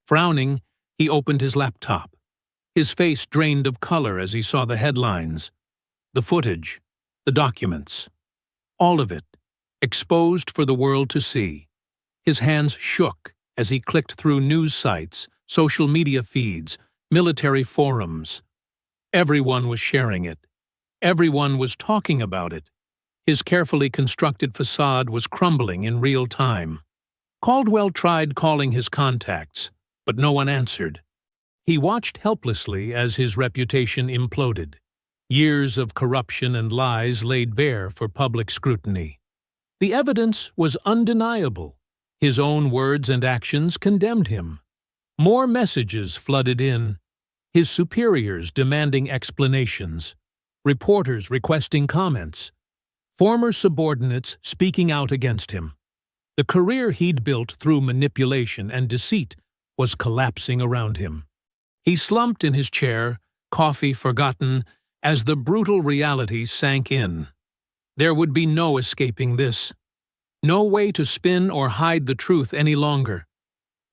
Frowning, he opened his laptop. His face drained of color as he saw the headlines. The footage, the documents. All of it, exposed for the world to see. His hands shook as he clicked through news sites, social media feeds, military forums. Everyone was sharing it. Everyone was talking about it. His carefully constructed facade was crumbling in real time. Caldwell tried calling his contacts, but no one answered. He watched helplessly as his reputation imploded. Years of corruption and lies laid bare for public scrutiny. The evidence was undeniable. His own words and actions condemned him. More messages flooded in. His superiors demanding explanations. Reporters requesting comments. Former subordinates speaking out against him. The career he'd built through manipulation and deceit was collapsing around him. He slumped in his chair, coffee forgotten, as the brutal reality sank in. There would be no escaping this. No way to spin or hide the truth any longer.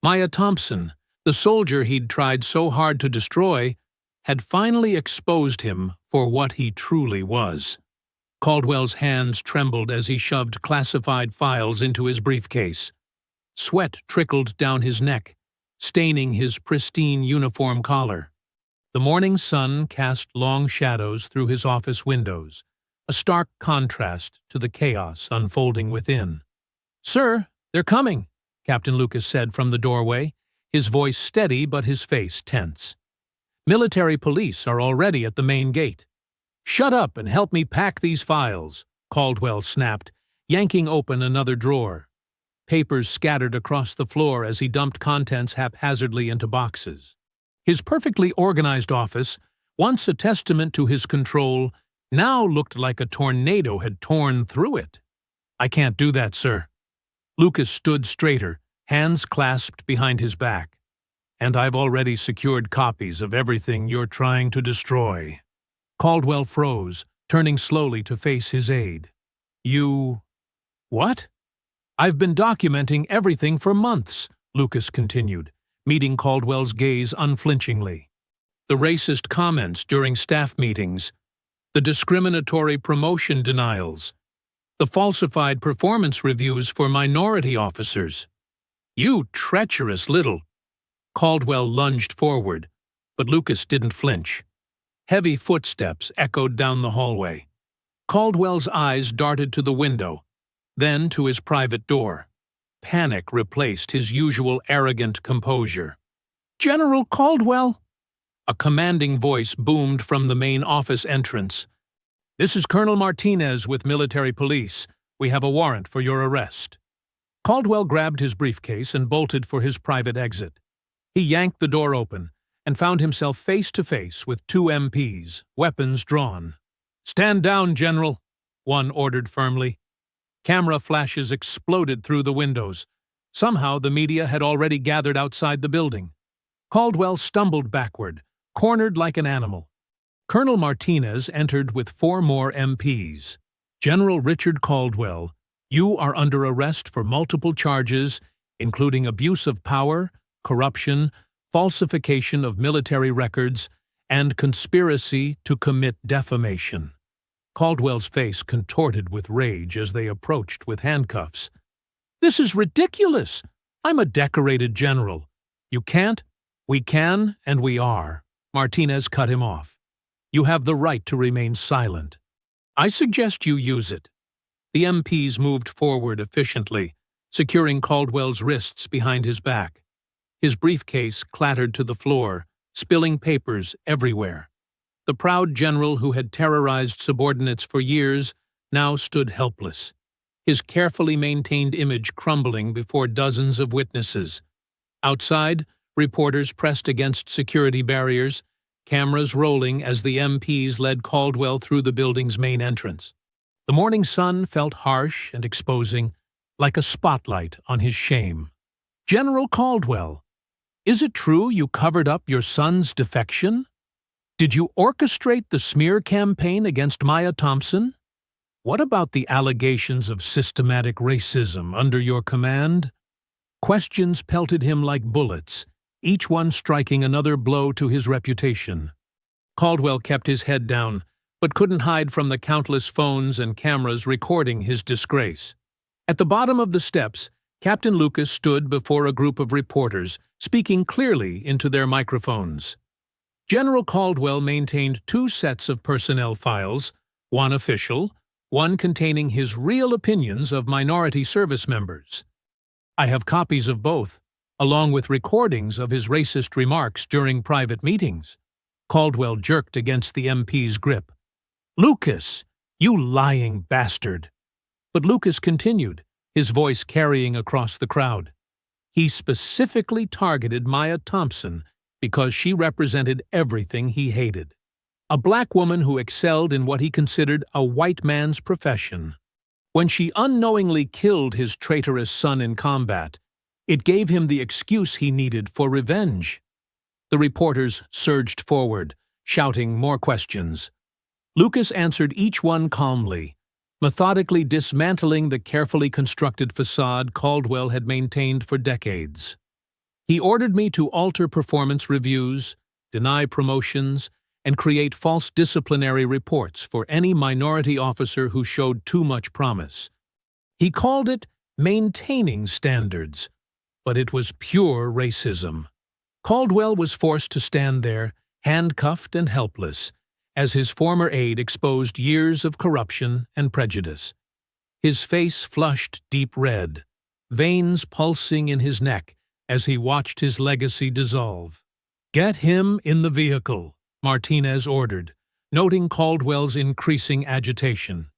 Maya Thompson, the soldier he'd tried so hard to destroy, had finally exposed him for what he truly was. Caldwell's hands trembled as he shoved classified files into his briefcase. Sweat trickled down his neck, staining his pristine uniform collar. The morning sun cast long shadows through his office windows, a stark contrast to the chaos unfolding within. "Sir, they're coming," Captain Lucas said from the doorway, his voice steady but his face tense. "Military police are already at the main gate." "Shut up and help me pack these files," Caldwell snapped, yanking open another drawer. Papers scattered across the floor as he dumped contents haphazardly into boxes. His perfectly organized office, once a testament to his control, now looked like a tornado had torn through it. "I can't do that, sir." Lucas stood straighter, hands clasped behind his back. "And I've already secured copies of everything you're trying to destroy." Caldwell froze, turning slowly to face his aide. "You... what?" "I've been documenting everything for months," Lucas continued, meeting Caldwell's gaze unflinchingly. "The racist comments during staff meetings, the discriminatory promotion denials, the falsified performance reviews for minority officers." "You treacherous little—" Caldwell lunged forward, but Lucas didn't flinch. Heavy footsteps echoed down the hallway. Caldwell's eyes darted to the window, then to his private door. Panic replaced his usual arrogant composure. "General Caldwell!" A commanding voice boomed from the main office entrance. "This is Colonel Martinez with military police. We have a warrant for your arrest." Caldwell grabbed his briefcase and bolted for his private exit. He yanked the door open and found himself face to face with two MPs, weapons drawn. "Stand down, General," one ordered firmly. Camera flashes exploded through the windows. Somehow the media had already gathered outside the building. Caldwell stumbled backward, cornered like an animal. Colonel Martinez entered with 4 more MPs. "General Richard Caldwell, you are under arrest for multiple charges, including abuse of power, corruption, falsification of military records, and conspiracy to commit defamation." Caldwell's face contorted with rage as they approached with handcuffs. "This is ridiculous! I'm a decorated general. You can't, we can, and we are." Martinez cut him off. "You have the right to remain silent. I suggest you use it." The MPs moved forward efficiently, securing Caldwell's wrists behind his back. His briefcase clattered to the floor, spilling papers everywhere. The proud general who had terrorized subordinates for years now stood helpless, his carefully maintained image crumbling before dozens of witnesses. Outside, reporters pressed against security barriers, cameras rolling as the MPs led Caldwell through the building's main entrance. The morning sun felt harsh and exposing, like a spotlight on his shame. "General Caldwell, is it true you covered up your son's defection? Did you orchestrate the smear campaign against Maya Thompson? What about the allegations of systematic racism under your command?" Questions pelted him like bullets, each one striking another blow to his reputation. Caldwell kept his head down, but couldn't hide from the countless phones and cameras recording his disgrace. At the bottom of the steps, Captain Lucas stood before a group of reporters, speaking clearly into their microphones. General Caldwell maintained 2 sets of personnel files, one official, one containing his real opinions of minority service members. "I have copies of both, along with recordings of his racist remarks during private meetings." Caldwell jerked against the MP's grip. "Lucas, you lying bastard!" But Lucas continued, his voice carrying across the crowd. "He specifically targeted Maya Thompson because she represented everything he hated. A black woman who excelled in what he considered a white man's profession. When she unknowingly killed his traitorous son in combat, it gave him the excuse he needed for revenge." The reporters surged forward, shouting more questions. Lucas answered each one calmly, methodically dismantling the carefully constructed facade Caldwell had maintained for decades. "He ordered me to alter performance reviews, deny promotions, and create false disciplinary reports for any minority officer who showed too much promise. He called it maintaining standards, but it was pure racism." Caldwell was forced to stand there, handcuffed and helpless, as his former aide exposed years of corruption and prejudice. His face flushed deep red, veins pulsing in his neck as he watched his legacy dissolve. "Get him in the vehicle," Martinez ordered, noting Caldwell's increasing agitation.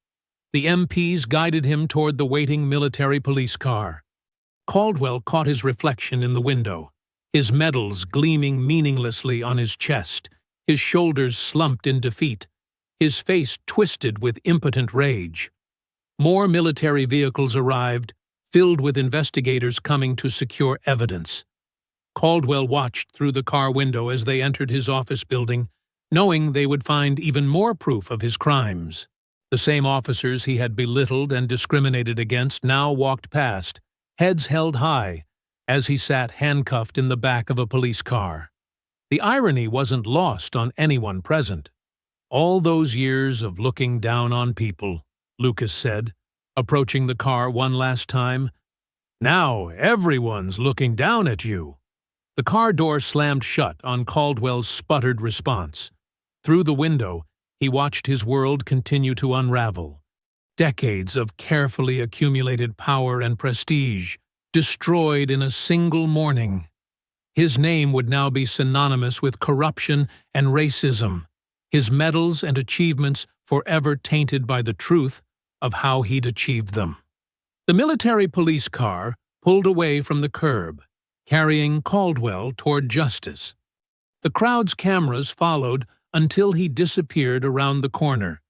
The MPs guided him toward the waiting military police car. Caldwell caught his reflection in the window, his medals gleaming meaninglessly on his chest, his shoulders slumped in defeat, his face twisted with impotent rage. More military vehicles arrived, filled with investigators coming to secure evidence. Caldwell watched through the car window as they entered his office building, knowing they would find even more proof of his crimes. The same officers he had belittled and discriminated against now walked past, heads held high, as he sat handcuffed in the back of a police car. The irony wasn't lost on anyone present. "All those years of looking down on people," Lucas said, approaching the car one last time. "Now everyone's looking down at you." The car door slammed shut on Caldwell's sputtered response. Through the window, he watched his world continue to unravel. Decades of carefully accumulated power and prestige, destroyed in a single morning. His name would now be synonymous with corruption and racism, his medals and achievements forever tainted by the truth of how he'd achieved them. The military police car pulled away from the curb, carrying Caldwell toward justice. The crowd's cameras followed until he disappeared around the corner,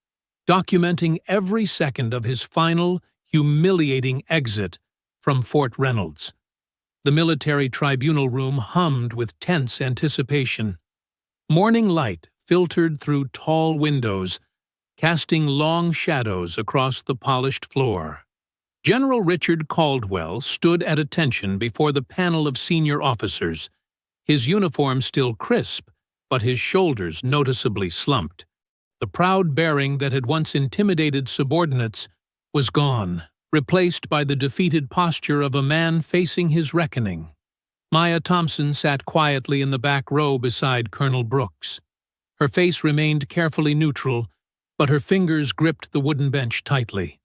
documenting every second of his final, humiliating exit from Fort Reynolds. The military tribunal room hummed with tense anticipation. Morning light filtered through tall windows, casting long shadows across the polished floor. General Richard Caldwell stood at attention before the panel of senior officers, his uniform still crisp, but his shoulders noticeably slumped. The proud bearing that had once intimidated subordinates was gone, replaced by the defeated posture of a man facing his reckoning. Maya Thompson sat quietly in the back row beside Colonel Brooks. Her face remained carefully neutral, but her fingers gripped the wooden bench tightly.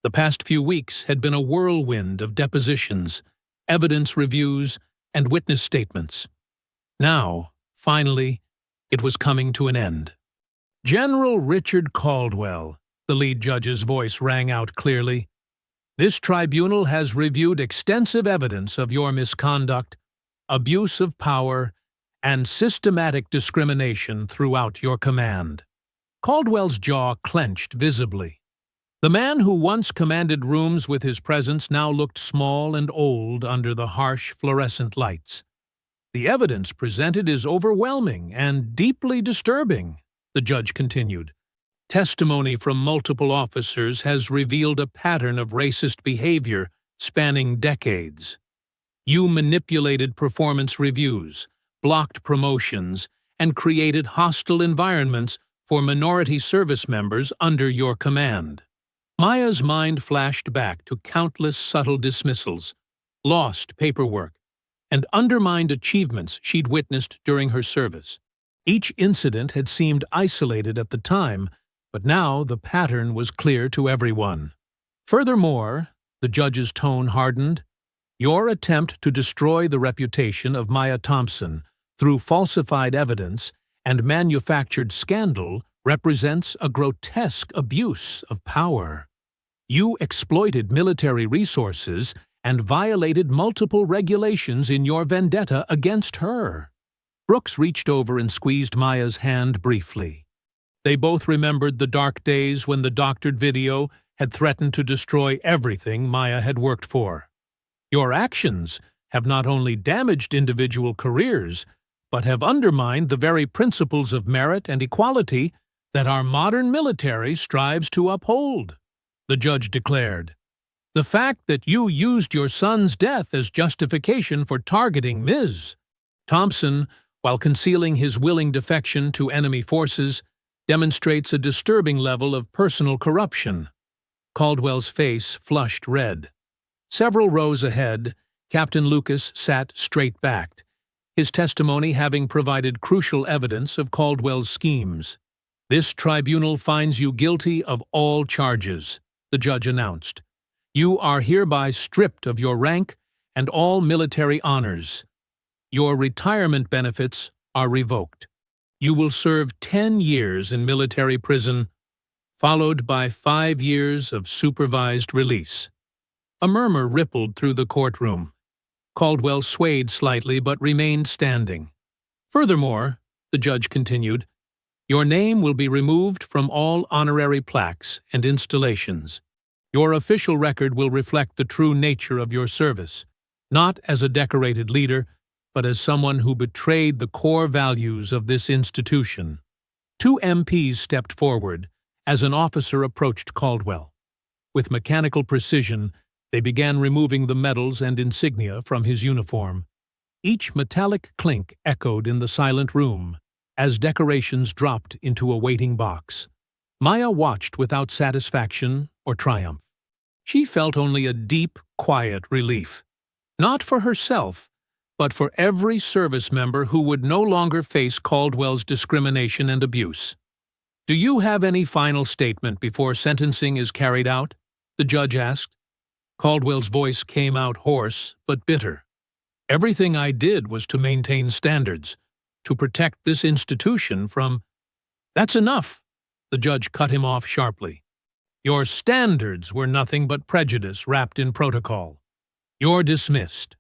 The past few weeks had been a whirlwind of depositions, evidence reviews, and witness statements. Now, finally, it was coming to an end. "General Richard Caldwell," the lead judge's voice rang out clearly, "this tribunal has reviewed extensive evidence of your misconduct, abuse of power, and systematic discrimination throughout your command." Caldwell's jaw clenched visibly. The man who once commanded rooms with his presence now looked small and old under the harsh fluorescent lights. "The evidence presented is overwhelming and deeply disturbing," the judge continued. "Testimony from multiple officers has revealed a pattern of racist behavior spanning decades. You manipulated performance reviews, blocked promotions, and created hostile environments for minority service members under your command." Maya's mind flashed back to countless subtle dismissals, lost paperwork, and undermined achievements she'd witnessed during her service. Each incident had seemed isolated at the time, but now the pattern was clear to everyone. Furthermore, the judge's tone hardened, your attempt to destroy the reputation of Maya Thompson through falsified evidence and manufactured scandal represents a grotesque abuse of power. You exploited military resources and violated multiple regulations in your vendetta against her. Brooks reached over and squeezed Maya's hand briefly. They both remembered the dark days when the doctored video had threatened to destroy everything Maya had worked for. Your actions have not only damaged individual careers, but have undermined the very principles of merit and equality that our modern military strives to uphold, the judge declared. The fact that you used your son's death as justification for targeting Ms. Thompson while concealing his willing defection to enemy forces demonstrates a disturbing level of personal corruption. Caldwell's face flushed red. Several rows ahead, Captain Lucas sat straight-backed, his testimony having provided crucial evidence of Caldwell's schemes. "This tribunal finds you guilty of all charges," the judge announced. "You are hereby stripped of your rank and all military honors. Your retirement benefits are revoked. You will serve 10 years in military prison, followed by 5 years of supervised release." A murmur rippled through the courtroom. Caldwell swayed slightly but remained standing. "Furthermore," the judge continued, "your name will be removed from all honorary plaques and installations. Your official record will reflect the true nature of your service, not as a decorated leader, but as someone who betrayed the core values of this institution." 2 MPs stepped forward as an officer approached Caldwell. With mechanical precision, they began removing the medals and insignia from his uniform. Each metallic clink echoed in the silent room as decorations dropped into a waiting box. Maya watched without satisfaction or triumph. She felt only a deep, quiet relief. Not for herself, but for every service member who would no longer face Caldwell's discrimination and abuse. "Do you have any final statement before sentencing is carried out?" the judge asked. Caldwell's voice came out hoarse but bitter. "Everything I did was to maintain standards, to protect this institution from—" "That's enough!" the judge cut him off sharply. "Your standards were nothing but prejudice wrapped in protocol. You're dismissed."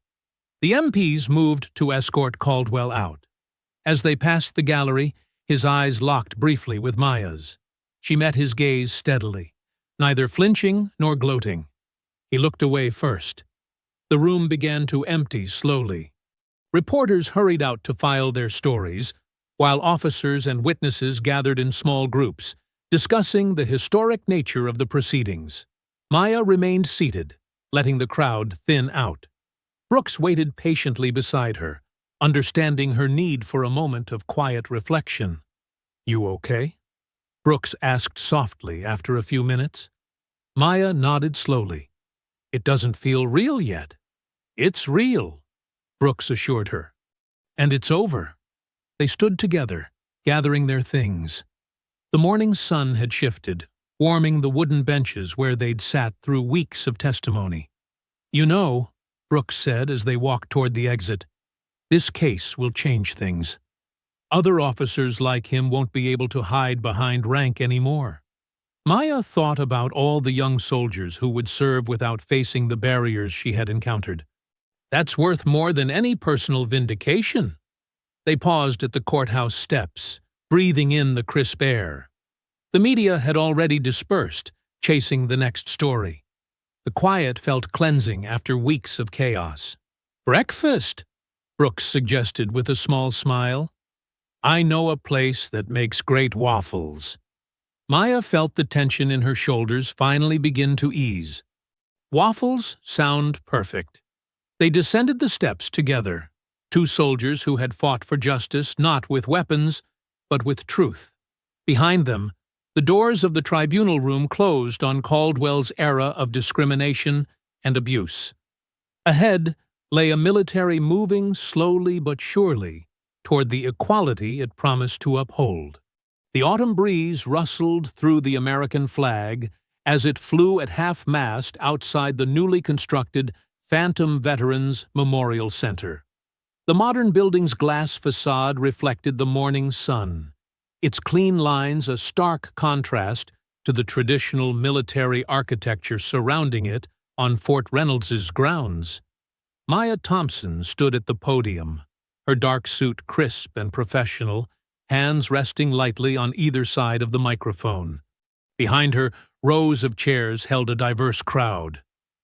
The MPs moved to escort Caldwell out. As they passed the gallery, his eyes locked briefly with Maya's. She met his gaze steadily, neither flinching nor gloating. He looked away first. The room began to empty slowly. Reporters hurried out to file their stories, while officers and witnesses gathered in small groups, discussing the historic nature of the proceedings. Maya remained seated, letting the crowd thin out. Brooks waited patiently beside her, understanding her need for a moment of quiet reflection. "You okay?" Brooks asked softly after a few minutes. Maya nodded slowly. "It doesn't feel real yet." "It's real," Brooks assured her. "And it's over." They stood together, gathering their things. The morning sun had shifted, warming the wooden benches where they'd sat through weeks of testimony. "You know," Brooks said as they walked toward the exit, "this case will change things. Other officers like him won't be able to hide behind rank anymore." Maya thought about all the young soldiers who would serve without facing the barriers she had encountered. "That's worth more than any personal vindication." They paused at the courthouse steps, breathing in the crisp air. The media had already dispersed, chasing the next story. The quiet felt cleansing after weeks of chaos. "Breakfast," Brooks suggested with a small smile. "I know a place that makes great waffles." Maya felt the tension in her shoulders finally begin to ease. Waffles sound perfect. They descended the steps together, two soldiers who had fought for justice not with weapons, but with truth. Behind them, the doors of the tribunal room closed on Caldwell's era of discrimination and abuse. Ahead lay a military moving slowly but surely toward the equality it promised to uphold. The autumn breeze rustled through the American flag as it flew at half-mast outside the newly constructed Phantom Veterans Memorial Center. The modern building's glass facade reflected the morning sun, its clean lines a stark contrast to the traditional military architecture surrounding it on Fort Reynolds's grounds. Maya Thompson stood at the podium, her dark suit crisp and professional, hands resting lightly on either side of the microphone. Behind her, rows of chairs held a diverse crowd.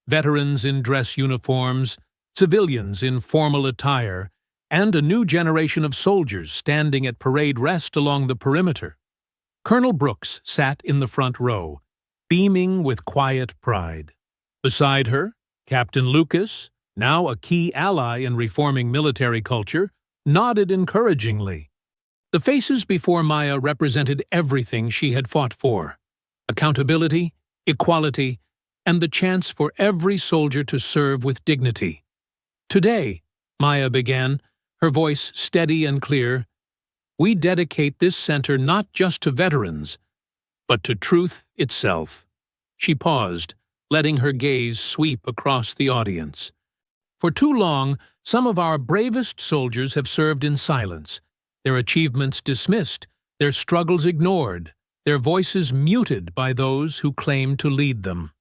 Veterans in dress uniforms, civilians in formal attire, and a new generation of soldiers standing at parade rest along the perimeter. Colonel Brooks sat in the front row, beaming with quiet pride. Beside her, Captain Lucas, now a key ally in reforming military culture, nodded encouragingly. The faces before Maya represented everything she had fought for: accountability, equality, and the chance for every soldier to serve with dignity. "Today," Maya began, her voice steady and clear, "we dedicate this center not just to veterans, but to truth itself." She paused, letting her gaze sweep across the audience. "For too long, some of our bravest soldiers have served in silence, their achievements dismissed, their struggles ignored, their voices muted by those who claim to lead them."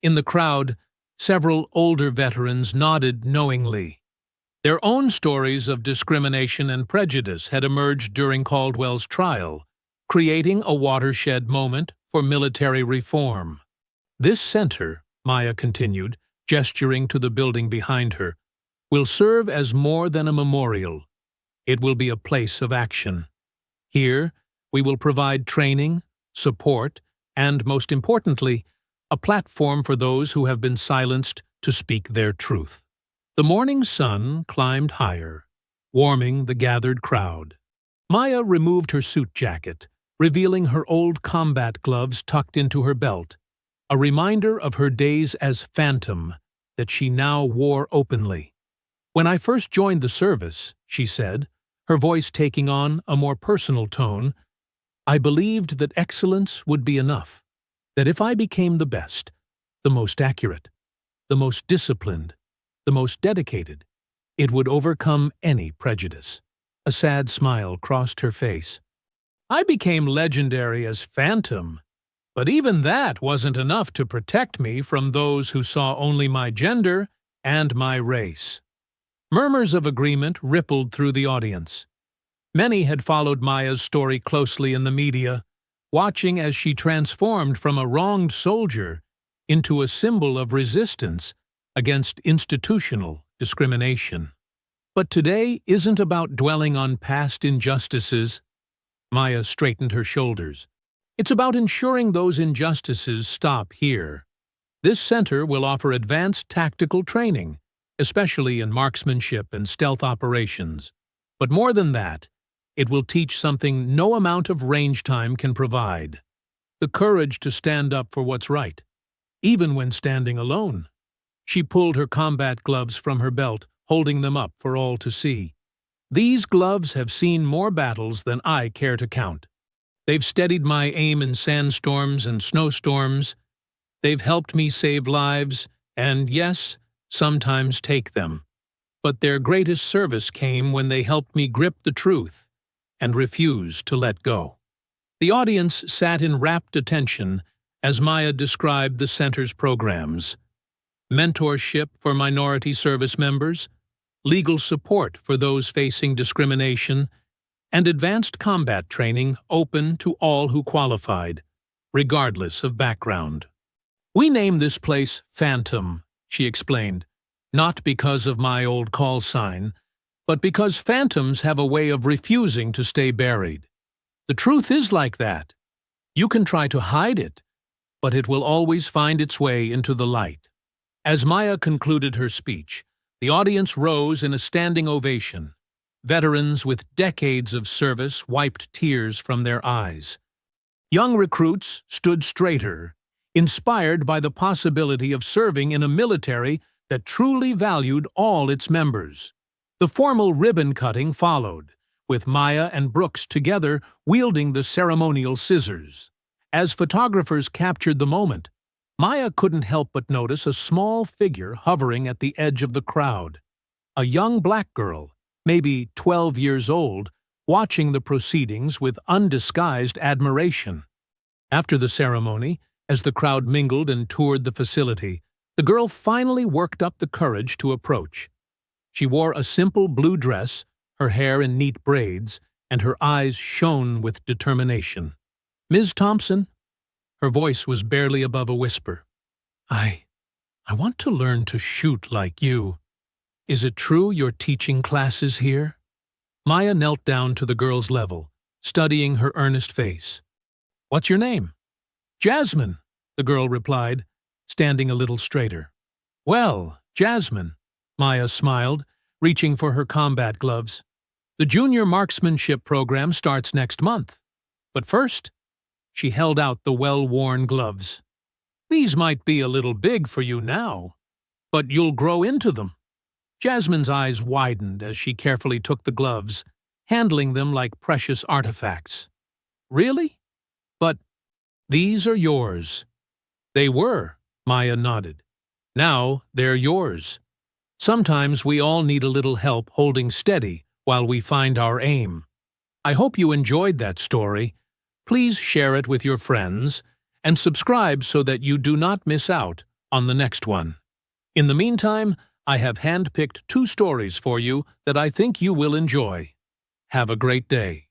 In the crowd, several older veterans nodded knowingly. Their own stories of discrimination and prejudice had emerged during Caldwell's trial, creating a watershed moment for military reform. "This center," Maya continued, gesturing to the building behind her, "will serve as more than a memorial. It will be a place of action. Here, we will provide training, support, and, most importantly, a platform for those who have been silenced to speak their truth." The morning sun climbed higher, warming the gathered crowd. Maya removed her suit jacket, revealing her old combat gloves tucked into her belt, a reminder of her days as Phantom that she now wore openly. "When I first joined the service," she said, her voice taking on a more personal tone, "I believed that excellence would be enough, that if I became the best, the most accurate, the most disciplined, the most dedicated, it would overcome any prejudice." A sad smile crossed her face. "I became legendary as Phantom, but even that wasn't enough to protect me from those who saw only my gender and my race." Murmurs of agreement rippled through the audience. Many had followed Maya's story closely in the media, watching as she transformed from a wronged soldier into a symbol of resistance against institutional discrimination. But today isn't about dwelling on past injustices. Maya straightened her shoulders. It's about ensuring those injustices stop here. This center will offer advanced tactical training, especially in marksmanship and stealth operations. But more than that, it will teach something no amount of range time can provide: the courage to stand up for what's right, even when standing alone. She pulled her combat gloves from her belt, holding them up for all to see. These gloves have seen more battles than I care to count. They've steadied my aim in sandstorms and snowstorms. They've helped me save lives, and yes, sometimes take them. But their greatest service came when they helped me grip the truth and refuse to let go. The audience sat in rapt attention as Maya described the center's programs: mentorship for minority service members, legal support for those facing discrimination, and advanced combat training open to all who qualified, regardless of background. "We name this place Phantom," she explained, "not because of my old call sign, but because phantoms have a way of refusing to stay buried. The truth is like that. You can try to hide it, but it will always find its way into the light." As Maya concluded her speech, the audience rose in a standing ovation. Veterans with decades of service wiped tears from their eyes. Young recruits stood straighter, inspired by the possibility of serving in a military that truly valued all its members. The formal ribbon-cutting followed, with Maya and Brooks together wielding the ceremonial scissors. As photographers captured the moment, Maya couldn't help but notice a small figure hovering at the edge of the crowd. A young black girl, maybe 12 years old, watching the proceedings with undisguised admiration. After the ceremony, as the crowd mingled and toured the facility, the girl finally worked up the courage to approach. She wore a simple blue dress, her hair in neat braids, and her eyes shone with determination. "Ms. Thompson," her voice was barely above a whisper, I want to learn to shoot like you. Is it true you're teaching classes here?" Maya knelt down to the girl's level, studying her earnest face. "What's your name?" "Jasmine," the girl replied, standing a little straighter. "Well, Jasmine," Maya smiled, reaching for her combat gloves. "The junior marksmanship program starts next month. But first," she held out the well-worn gloves. "These might be a little big for you now, but you'll grow into them." Jasmine's eyes widened as she carefully took the gloves, handling them like precious artifacts. "Really? But these are yours." "They were," Maya nodded. "Now they're yours. Sometimes we all need a little help holding steady while we find our aim." I hope you enjoyed that story. Please share it with your friends and subscribe so that you do not miss out on the next one. In the meantime, I have handpicked 2 stories for you that I think you will enjoy. Have a great day.